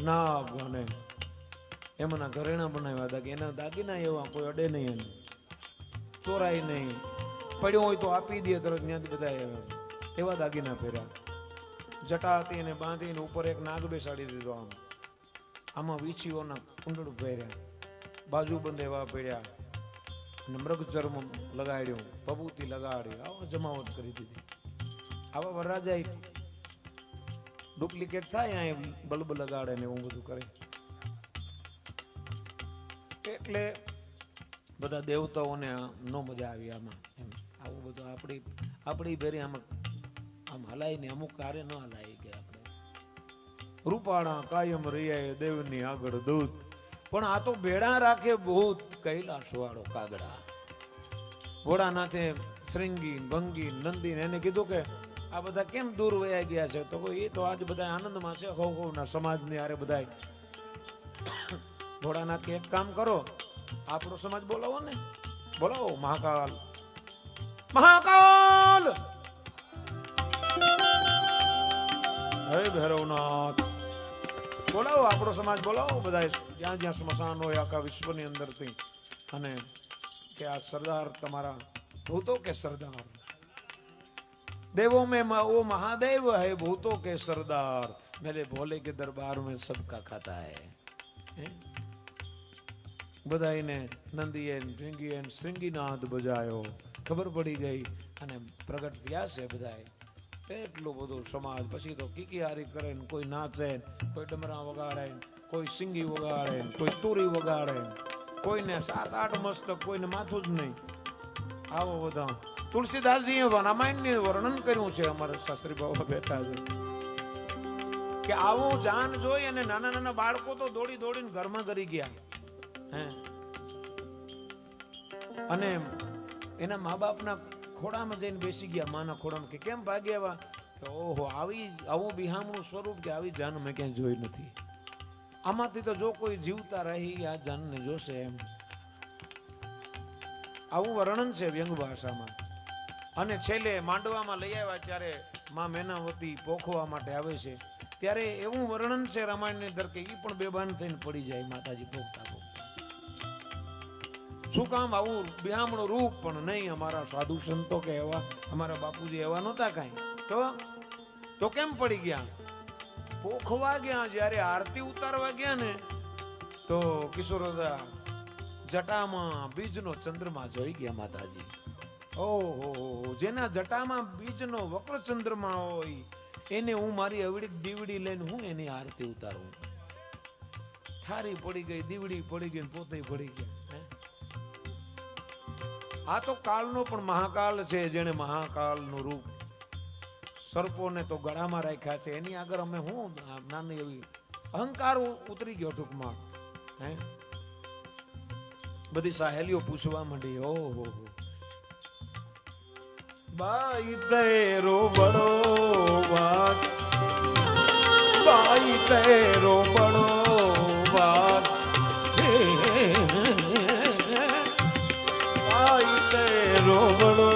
નાગ અને એમના ઘરેણા બનાવ્યા હતા કે એના દાગીના એવા કોઈ અડે નહીં એને ચોરાય નહીં પડ્યો હોય તો આપી દે તરત ત્યાંથી બધા એવા દાગીના પહેર્યા જટા હતી એને બાંધીને ઉપર એક નાગ બેસાડી દીધો આમાં વીછીઓના કુંડળ પહેર્યા બાજુબંધ એવા પહેર્યા અને મૃગ ચર્મ લગાડ્યો બબૂતી લગાડ્યો આવો જમાવટ કરી દીધી આવા વરરાજા ડુપ્લિકેટ થાય અહીંયા બલ્બ લગાડે ને એવું બધું કરે એટલે બધા દેવતાઓને નો મજા આવી આમાં એમ આવું બધું આપણી ભેરી આમ હલાય ને અમુક કાર્ય ન હલાય કે આપણે રૂપાણા કાયમ રહ્યા દેવની આગળ દૂત પણ આ તો ભેડા રાખે ભૂત કૈલાસ વાળો કાગડા ભોળાનાથે શ્રીંગી ભંગી નંદી એને કીધું કે આ બધા કેમ દૂર વયા ગયા છે તો એ તો આજ બધા આનંદમાં છે ના સમાજની આરે બધા ભોળાનાથ કે એક કામ કરો આપણો સમાજ બોલાવો ને બોલાવો મહાકાલ મહાકાલ હે ભૈરવનાથ બોલાવો આપણો સમાજ બોલાવો બધા જ્યાં જ્યાં સ્મશાન હોય આખા વિશ્વની અંદરથી અને કે આ સરદાર તમારા ભૂતો કે સરદાર देवों में वो महादेव है भूतों के सरदार मेरे भोले के दरबार में सबका खाता है બધાઈને નંદીએ ભીંગીએ શ્રીંગીનાદ બજાયો ખબર પડી ગઈ અને પ્રગટ થયા છે બધાએ એટલું બધું સમાજ પછી તો કીકીહારી કરે ને કોઈ નાચે કોઈ ડમરા વગાડે કોઈ સિંગી વગાડે કોઈ તુરી વગાડે કોઈને 7-8 મસ્તક કોઈને માથું જ નહીં આવો બધા તુલસીદાસજીએ રામાયણનું વર્ણન કર્યું છે અમારા શાસ્ત્રી બાબા બેઠા છે કે આવું જાન જોઈ અને નાના નાના બાળકો તો દોડી દોડીને ઘરમાં કરી ગયા હે અને એના મા બાપના ખોડામાં જઈને બેસી ગયા માના ખોડામાં કે કેમ ભાગ્યા ઓહો આવું બિહામણું સ્વરૂપ કે આવી જાન મેં ક્યાંય જોઈ નથી આમાંથી તો જો કોઈ જીવતા રહી આ જાનને જોશે એમ આવું વર્ણન છે વ્યંગ ભાષામાં અને છેલ્લે માંડવામાં લઈ આવ્યા ત્યારે માં મેનાવતી પોખવા માટે આવે છે ત્યારે એવું વર્ણન છે રામાયણની અંદર કે એ પણ બેભાન થઈને પડી જાય માતાજી પોખતા શું કામ આવું બિહામણું રૂપ પણ નહીં અમારા સાધુ સંતો કે એવા અમારા બાપુજી એવા નહોતા કાંઈ તો કેમ પડી ગયા પોખવા ગયા જ્યારે આરતી ઉતારવા ગયા ને તો કિશોરદા જટામાં બીજનો ચંદ્રમા જોઈ ગયા માતાજી ઓહો જેના જટામાં બીજનો વક્ર ચંદ્રમા હોય એને હું મારી અવળી દીવડી લઈને હું એની આરતી ઉતારું થારી પડી ગઈ દીવડી પડી ગઈ પોતે પડી ગયા આ તો કાળનો પણ મહાકાલ છે જેને મહાકાળનું રૂપ સર્પોને તો ગળામાં રાખ્યા છે એની આગળ અમે હું નાની એવી અહંકાર ઉતરી ગયો ટૂંકમાં હે બધી સહેલીઓ પૂછવા માંડી ઓહો બાઈ તેરો બડો વાત બાઈ તેરો બડો વાત બાઈ તેરો બડો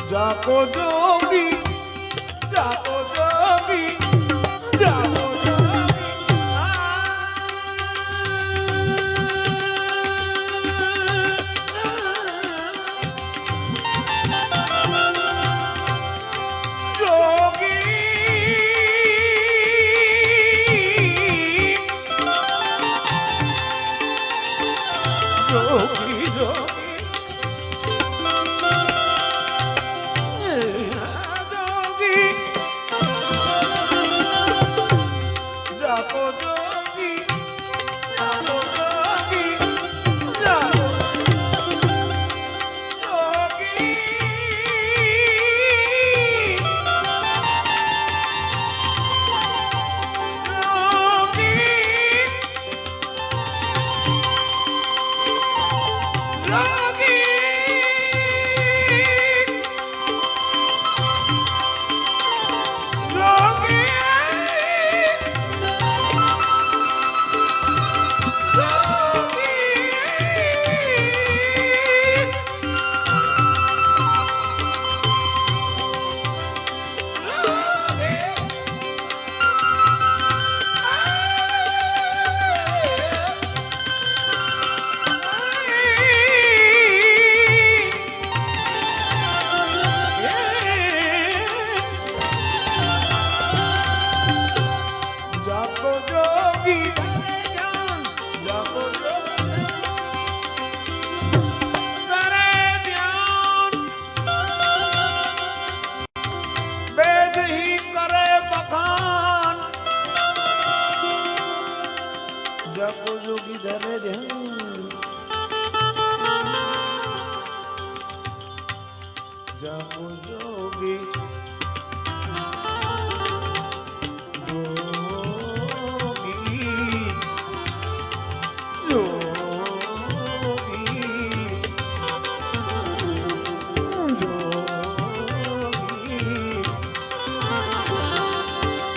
जाको जोगी, जाको जोगी, जाको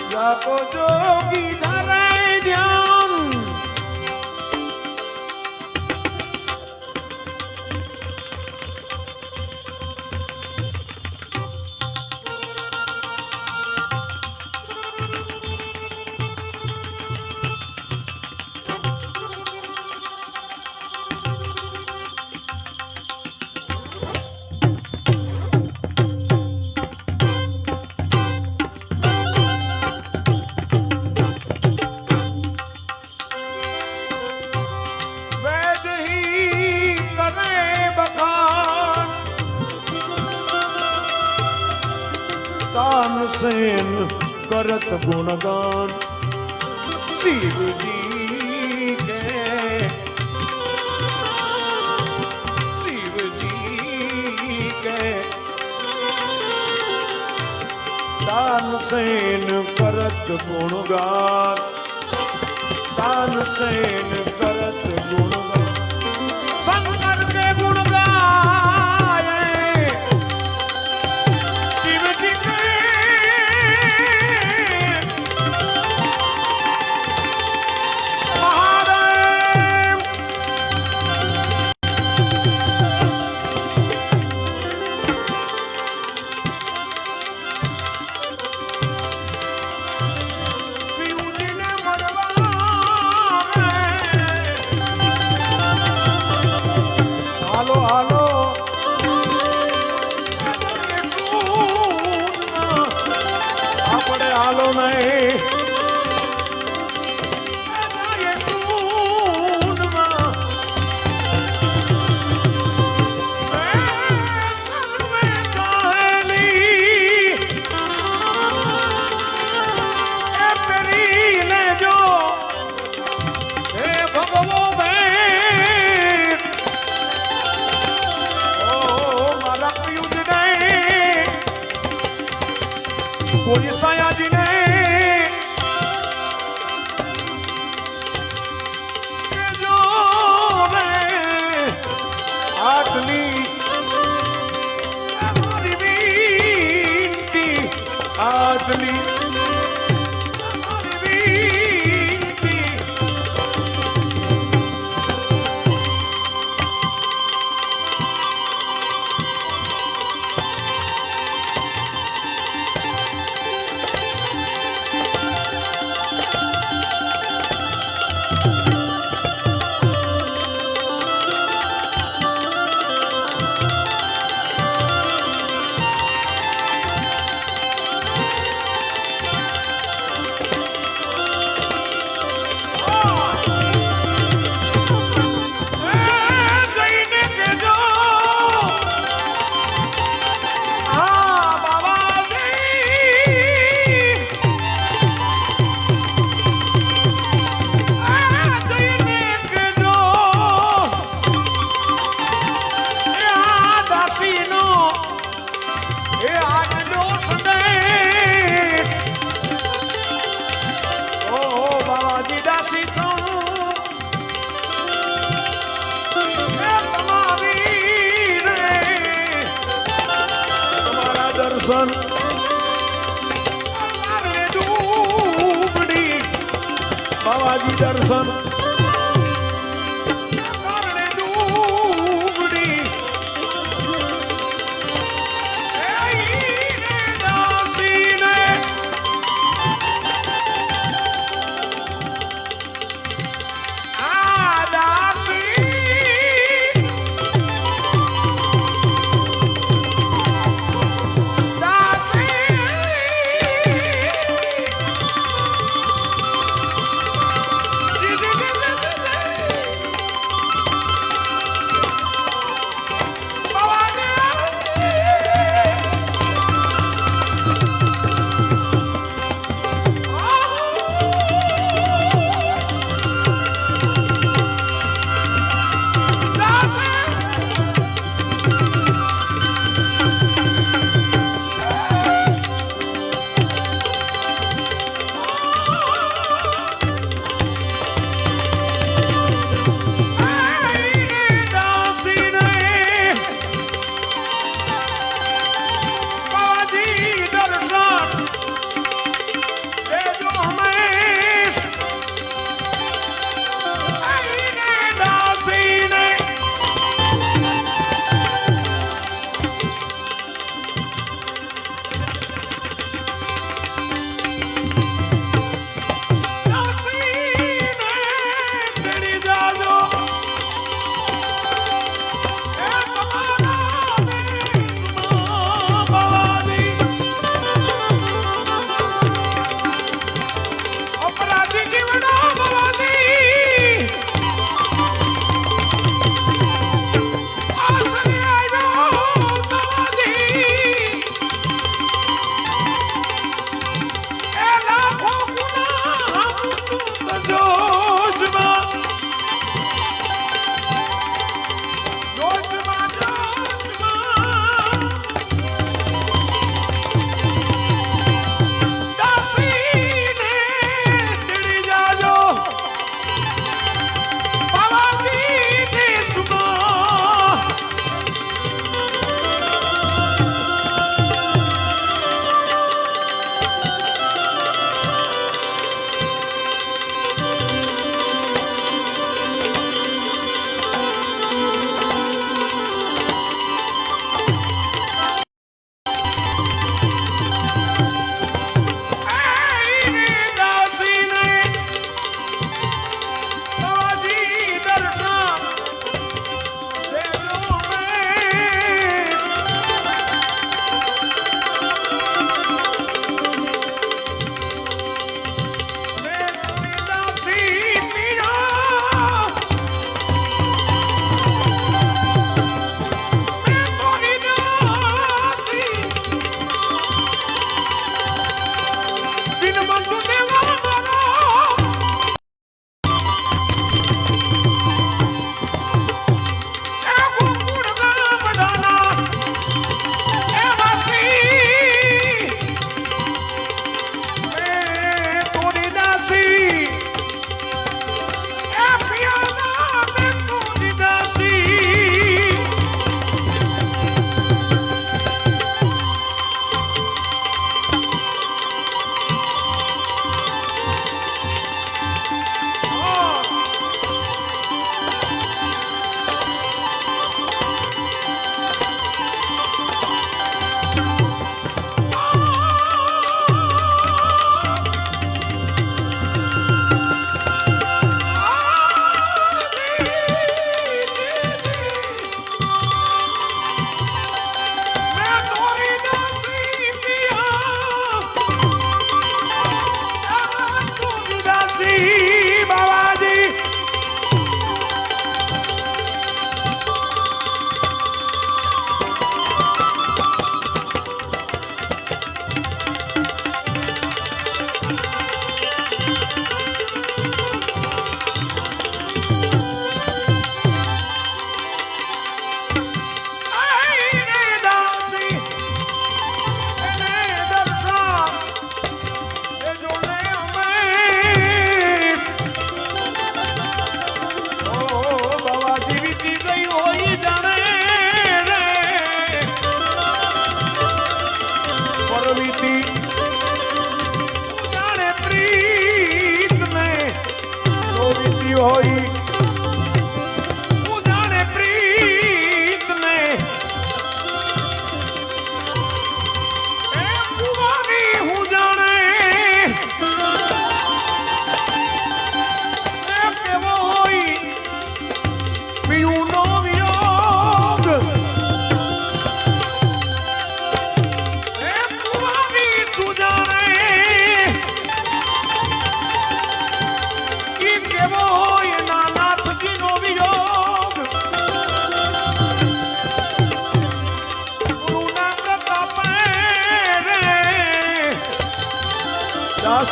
जाको जोगी धरे ध्यान तानसेन करत गुणगान शिव जी के तानसेन करत गुणगान तानसेन करत गुणगान शंकर के गुण गाय કોઈ સયાજીને કેજો રે આટલી અમારી વિનતી આટલી બાવાજી દર્શન કારણે ડૂબડી દાસીને આ દાસી દાસી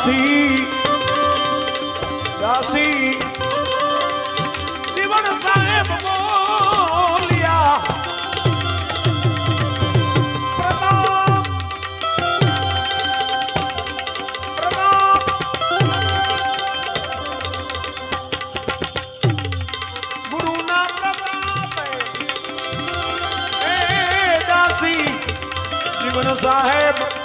દાસી દાસી જીવન સાહેબ બોલ્યા પ્રતાપ પ્રતાપ ગુરુના પ્રતાપે એ દાસી જીવન સાહેબ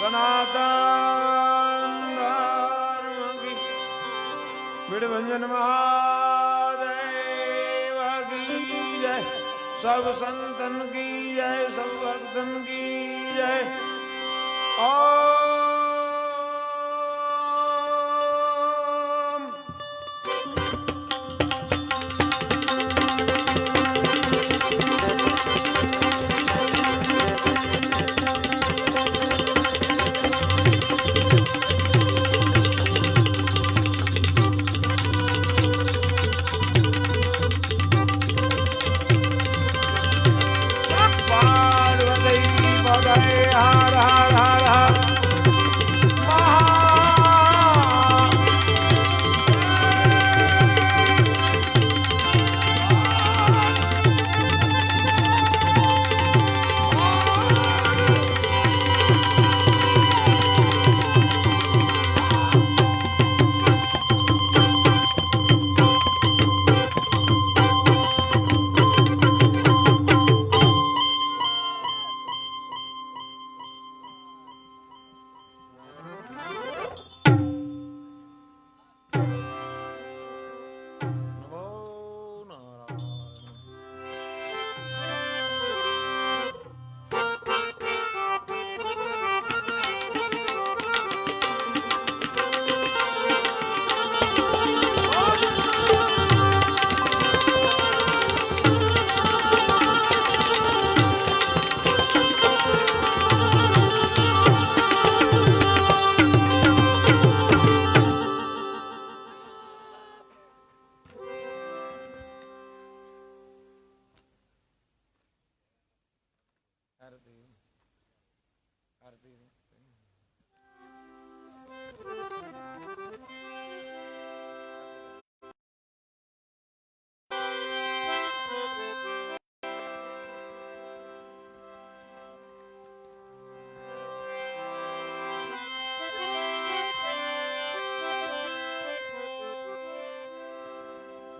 સનાતન ધર્મ કી વિડભંજન મહાદેવ सब संतन की जय, सब भक्तन की जय। ओम हर हर हर हर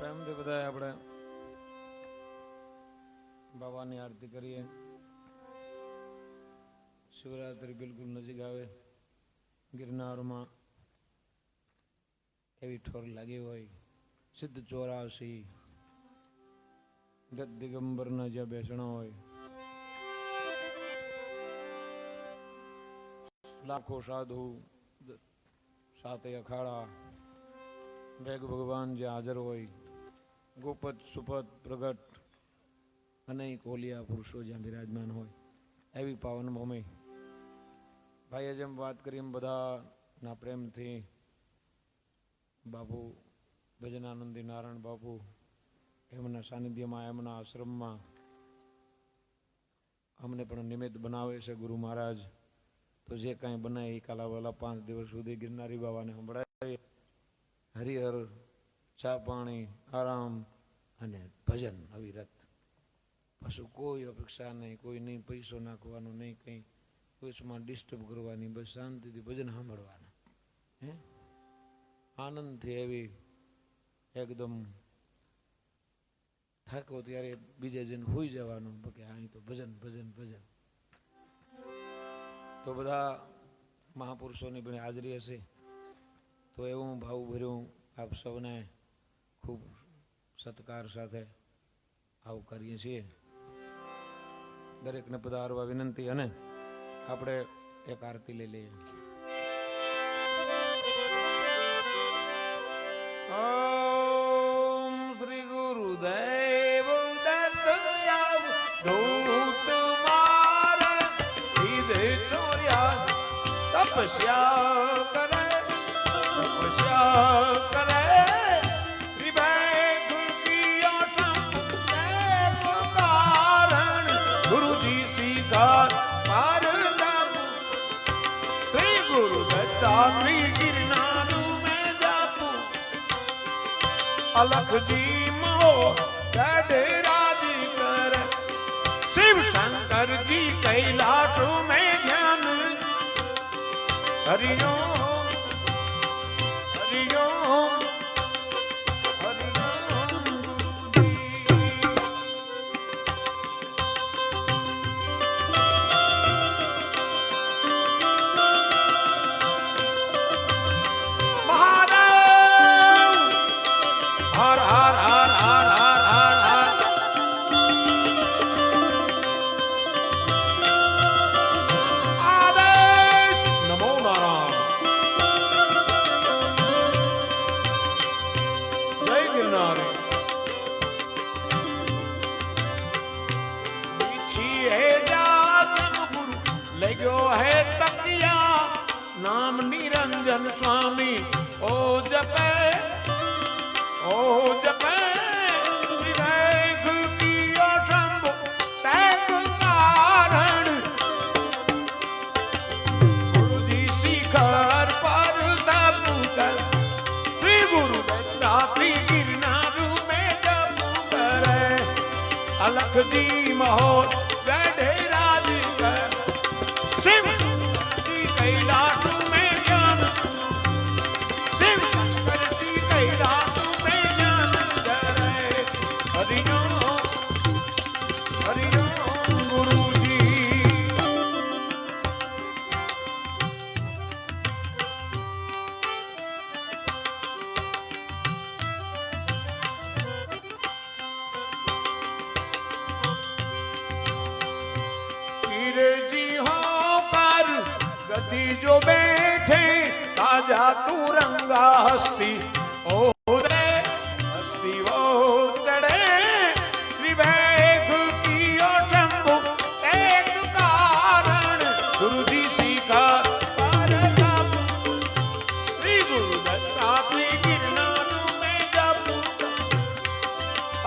પ્રેમથી બધા આપણે બાબાની આરતી કરીએ. શિવરાત્રી બિલકુલ નજીક આવે, ગિરનારમાં એવી ઠોર લાગી હોય, સિદ્ધ 84 દત્ત દિગંબરના જ્યાં બેસણા હોય, લાખો સાધુ, 7 અખાડા, વેગ ભગવાન જે હાજર હોય, ગોપત સુપત પ્રગટ અનેક ઓલિયા પુરુષો જ્યાં બિરાજમાન હોય, એવી પાવન ભૂમિ. ભાઈએ જેમ વાત કરી એમ બધાના પ્રેમથી બાપુ ભજનાનંદી નારાયણ બાપુ એમના સાનિધ્યમાં, એમના આશ્રમમાં અમને પણ નિમિત્ત બનાવે છે ગુરુ મહારાજ. તો જે કાંઈ બનાય એ કાલાવાલા 5 દિવસ સુધી ગિરનારી બાબાને સંભળાય. હરિહર, ચા પાણી, આરામ અને ભજન અવિરત. પાછું કોઈ અપેક્ષા નહીં, કોઈ નહીં પૈસો નાખવાનો, નહીં કંઈ કોઈમાં ડિસ્ટર્બ કરવાની, બસ શાંતિથી ભજન સાંભળવાના. હે આનંદથી એવી એકદમ થાકો ત્યારે બીજે જઈને હોઈ જવાનું, કે અહીં તો ભજન ભજન ભજન. તો બધા મહાપુરુષોની પણ હાજરી હશે, તો એવું ભાવ ભર્યું આપ સૌને ખૂબ સત્કાર સાથે આવકારીએ છીએ. દરેકને પધારવા વિનંતી. અને આપણે એક આરતી લઈ લઈએ. ઓમ શ્રી ગુરુદેવ દત્ત ધૂત માર સીધે ચોર્યા તપસ્યા કરે, તપસ્યા કરે. ગુરુજી સીધા માર શ્રી ગુરુ દત્તાત્રી ગિરનારું મેં જાપું, અલખજી મો ગઢ રાજ કર, શિવ શંકરજી કૈલાશ મેં ધ્યાન. હરિઓમ હરિઓમ पूरन स्वामी ओ जपे विवेक कियो शंभु तैक कारण गुरु जी शिखर पर तप कर श्री गुरु दत्तात्रेय गिरनार में जप करे अलख जी महोर गढ़े राज कर शिव जी कैलाश में ज्ञान शिव शंकर जी कैलाश में ज्ञान धरे हरि ओम गुरु जी। जी हो पर गति जो बैठे राजा तू रंगा हस्ती ओ रे हस्ती वो चढ़े विवेक कियो शंभु एक कारण गुरु जी सीखा पर तप श्री गुरु दत्तात्रेय गिरनार में जप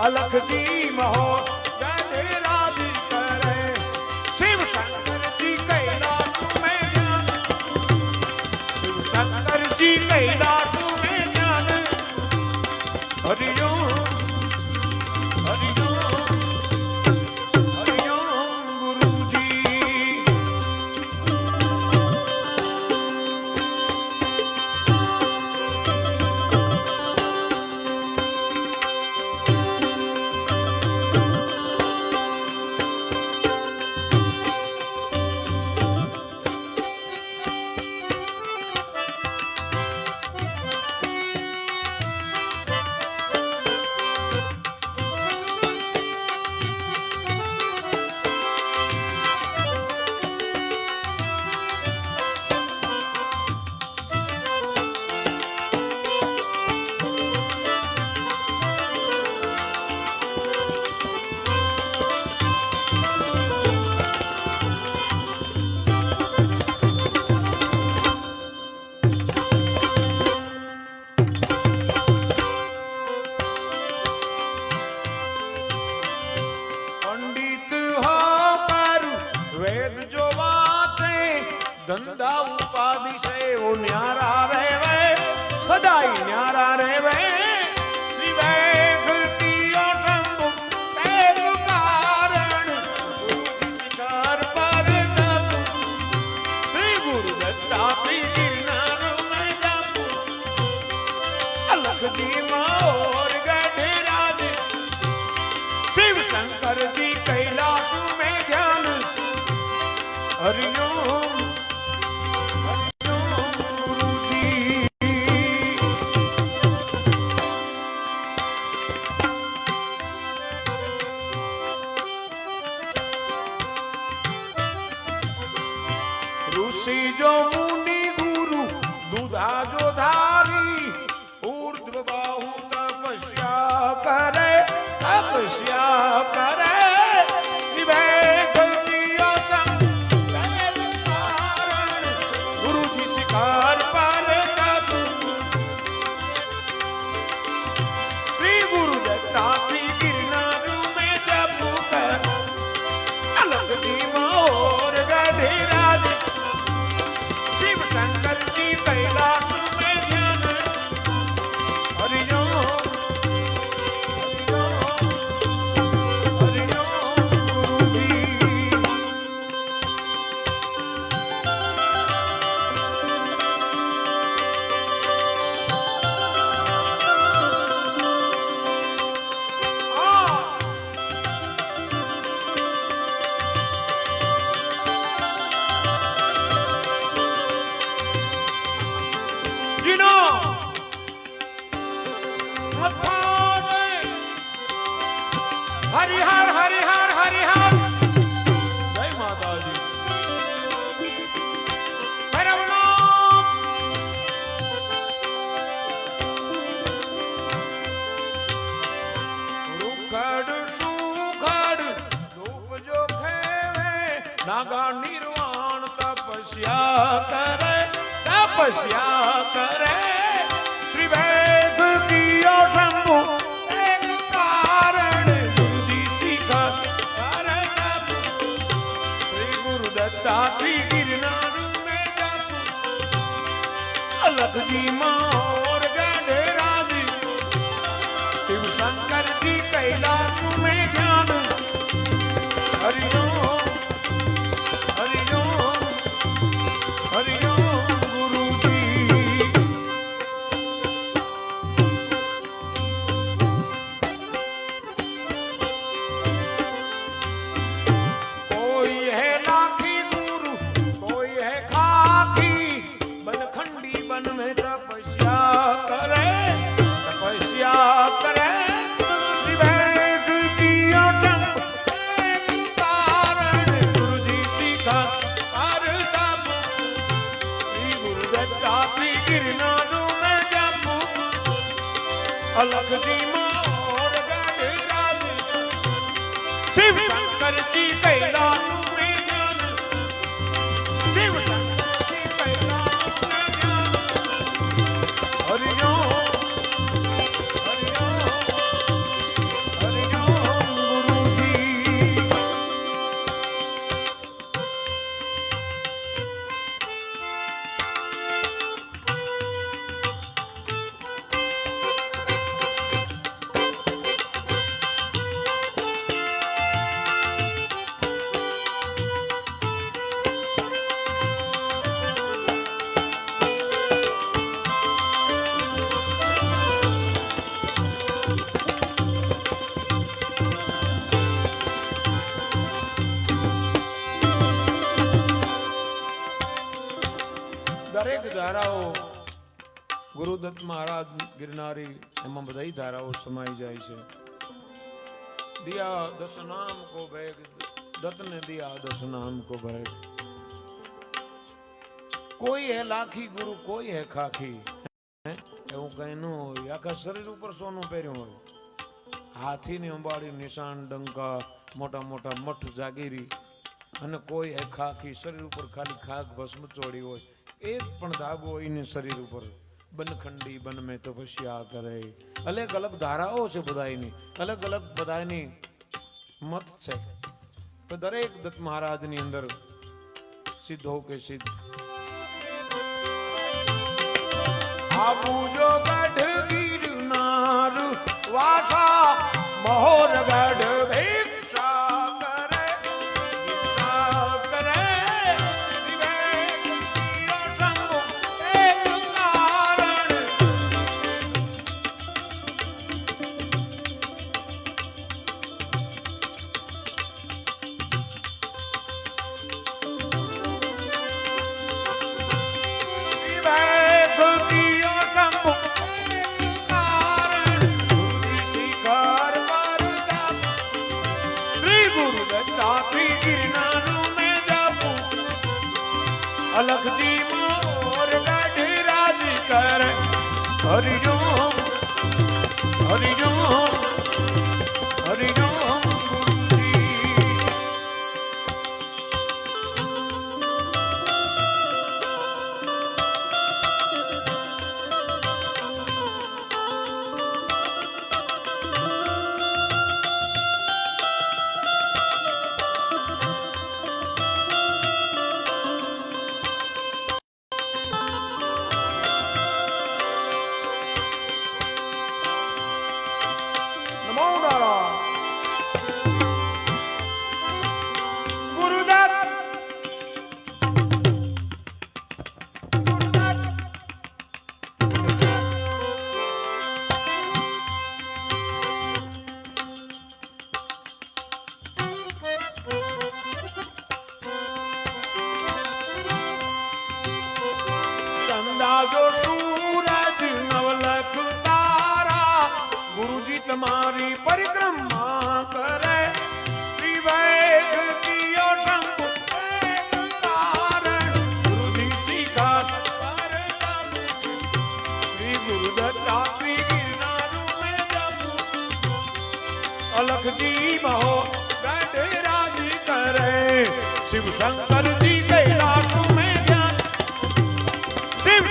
अलख जी महोर गढ़े राज करे शिव शंकर जी कैलाश में ज्ञान शिव शंकर जी कैलाश में ज्ञान हरि ओम गुरु जी। धंधा उपाधि से वो न्यारा रहे सदाई न्यारा रहे विवेक कियो शंभु तैक कारण शिखर पर तप श्री गुरु दत्तात्रेय गिरनार में जप अलख जी मोर गढ़े राज शिव शंकर जी कैलाश में ज्ञान हरि ओम ऋषि जो मुनि गुरु दुधा जो धारी ऊर्ध्व बाहु तपस्या करे विवेक कियो शंभु तैक कारण गुरु जी शिखर पर तप श्री गुरु दत्तात्रेय गिरनार में जप कर अलग जी मोर गढ़े राज शिव शंकर जी कैलाश में ज्ञान हरि ओम गुरु जी। जिनो हरिहर हरिहर हरिहर जय माता जी रुखड़ सुखड़ धूप जो खेवे नागा निर्वाण तपस्या करे तपस्या करे त्रिवेद कियो शंभु एक कारण गुरुजी शिखर कर तप श्री गुरु दत्तात्रेय गिरनार में जप अलग जी मोर गढ़ राज शिव शंकर जी कैलाश में ध्यान हरिओम हरिओम हरिओम गुरु जी। कोई है लाखी गुरु कोई है खाकी बनखंडी बन में तपस्या करे तपस्या करे विवेक किया जप एक कारण गुरुजी सीखा कर तप श्री गुरु दत्तात्रेय गिरनार में जप अलग जी मोर गढ़ राज शिव शंकर जी कैलाश में ज्ञान शिव शंकर जी कैलाश में ज्ञान हरिओम हरिओम हरिओम गुरु जी। દરેક ધારાઓ ગુરુદત્ત મહારાજ ગિરનારી એમાં બધી ધારાઓ સમાઈ જાય છે। દિયા દસ નામ કો ભેગ દત્ત ને દિયા દસ નામ કો ભેગ કોઈ હે લાખી ગુરુ કોઈ હે ખાખી એવું કઈ ન હોય આખા શરીર ઉપર સોનું પહેર્યું હોય હાથીની અંબાડી નિશાન ડંકા મોટા મોટા મઠ જાગીરી અને કોઈ હે ખાખી શરીર ઉપર ખાલી ખાક ભસ્મ ચોડી હોય एक पण धागो इन शरीर ऊपर बनखंडी बन में तपस्या करे अलग अलग धाराओं से बधाईनी अलग अलग बधाईनी मत छे तो दरेक दत्त महाराज नी अंदर सिद्ध हो के सिद्ध आबू जो गढ़ गिरनार वासा मोहर गढ़ भिक्षा करे भिक्षा करे अलग जी मोर गढ़ राज कर हरिओम हरिओम हरिओम गुरु जी। जो सूरज नवलख तारा गुरुजी तुम्हारी परिक्रमा करे त्रिवेद कियो शंभु एक कारण गुरुजी सीखा कर श्री गुरु दत्तात्रेय गिरनार में जप अलख जी महो गढ़ राज करे शिव शंकर जी कैलाश में ध्यान शिव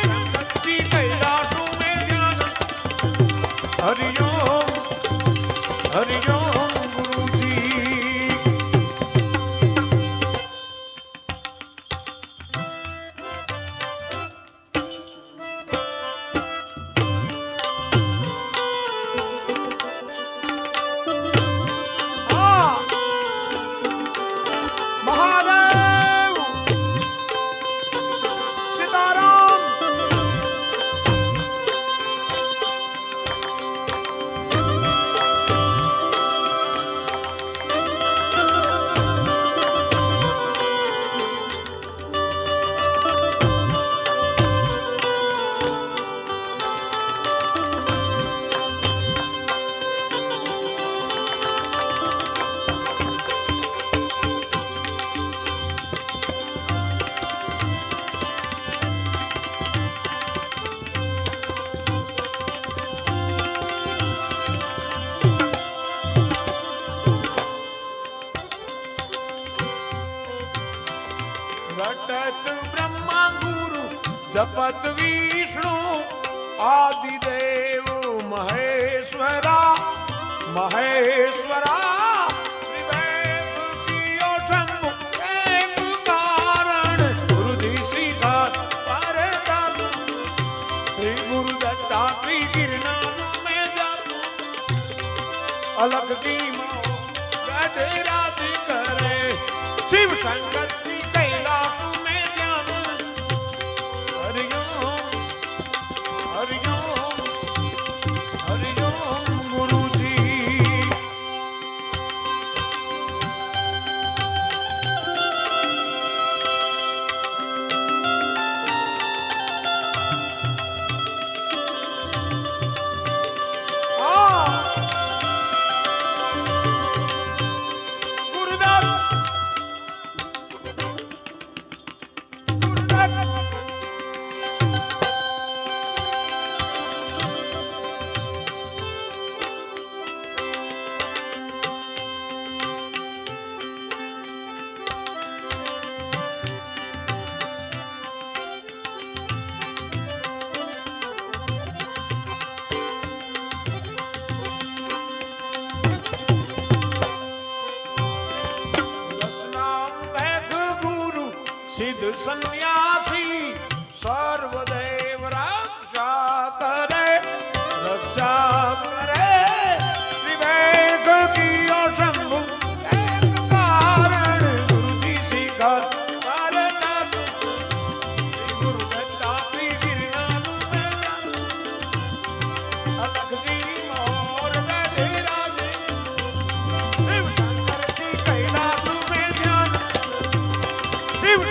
ગુરુદત્તા શ્રી ગિરનાર મેં જાતું અલગ જી મો ગઢરાજી કરે શિવ શંકર શ્રી કૈલાસ મેં જાતું હરિઓમ હરિઓમ હરિઓમ ગુરુજી સિદ્ધ સંન્યાસી સર્વદેવ રક્ષા કરે ત્રિવેગ કિયો શંભુ એક કારણ ગુરુજી શિખર ગુરુદત્તા શ્રી ગિરનાર અલગજી મોર ગઢરાજે શિવ શંકર જી કૈલાસ મેં ધ્યાન શિવ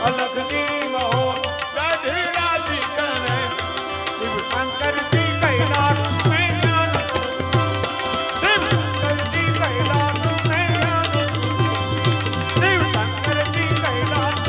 અલગજી મો ગઢરાજી કરે શિવ શંકર જી કૈલાસ મેં જાન શિવ શંકર જી કૈલાસ મેં જાન શિવ શંકર જી કૈલાસ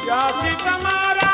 યાસી તમારા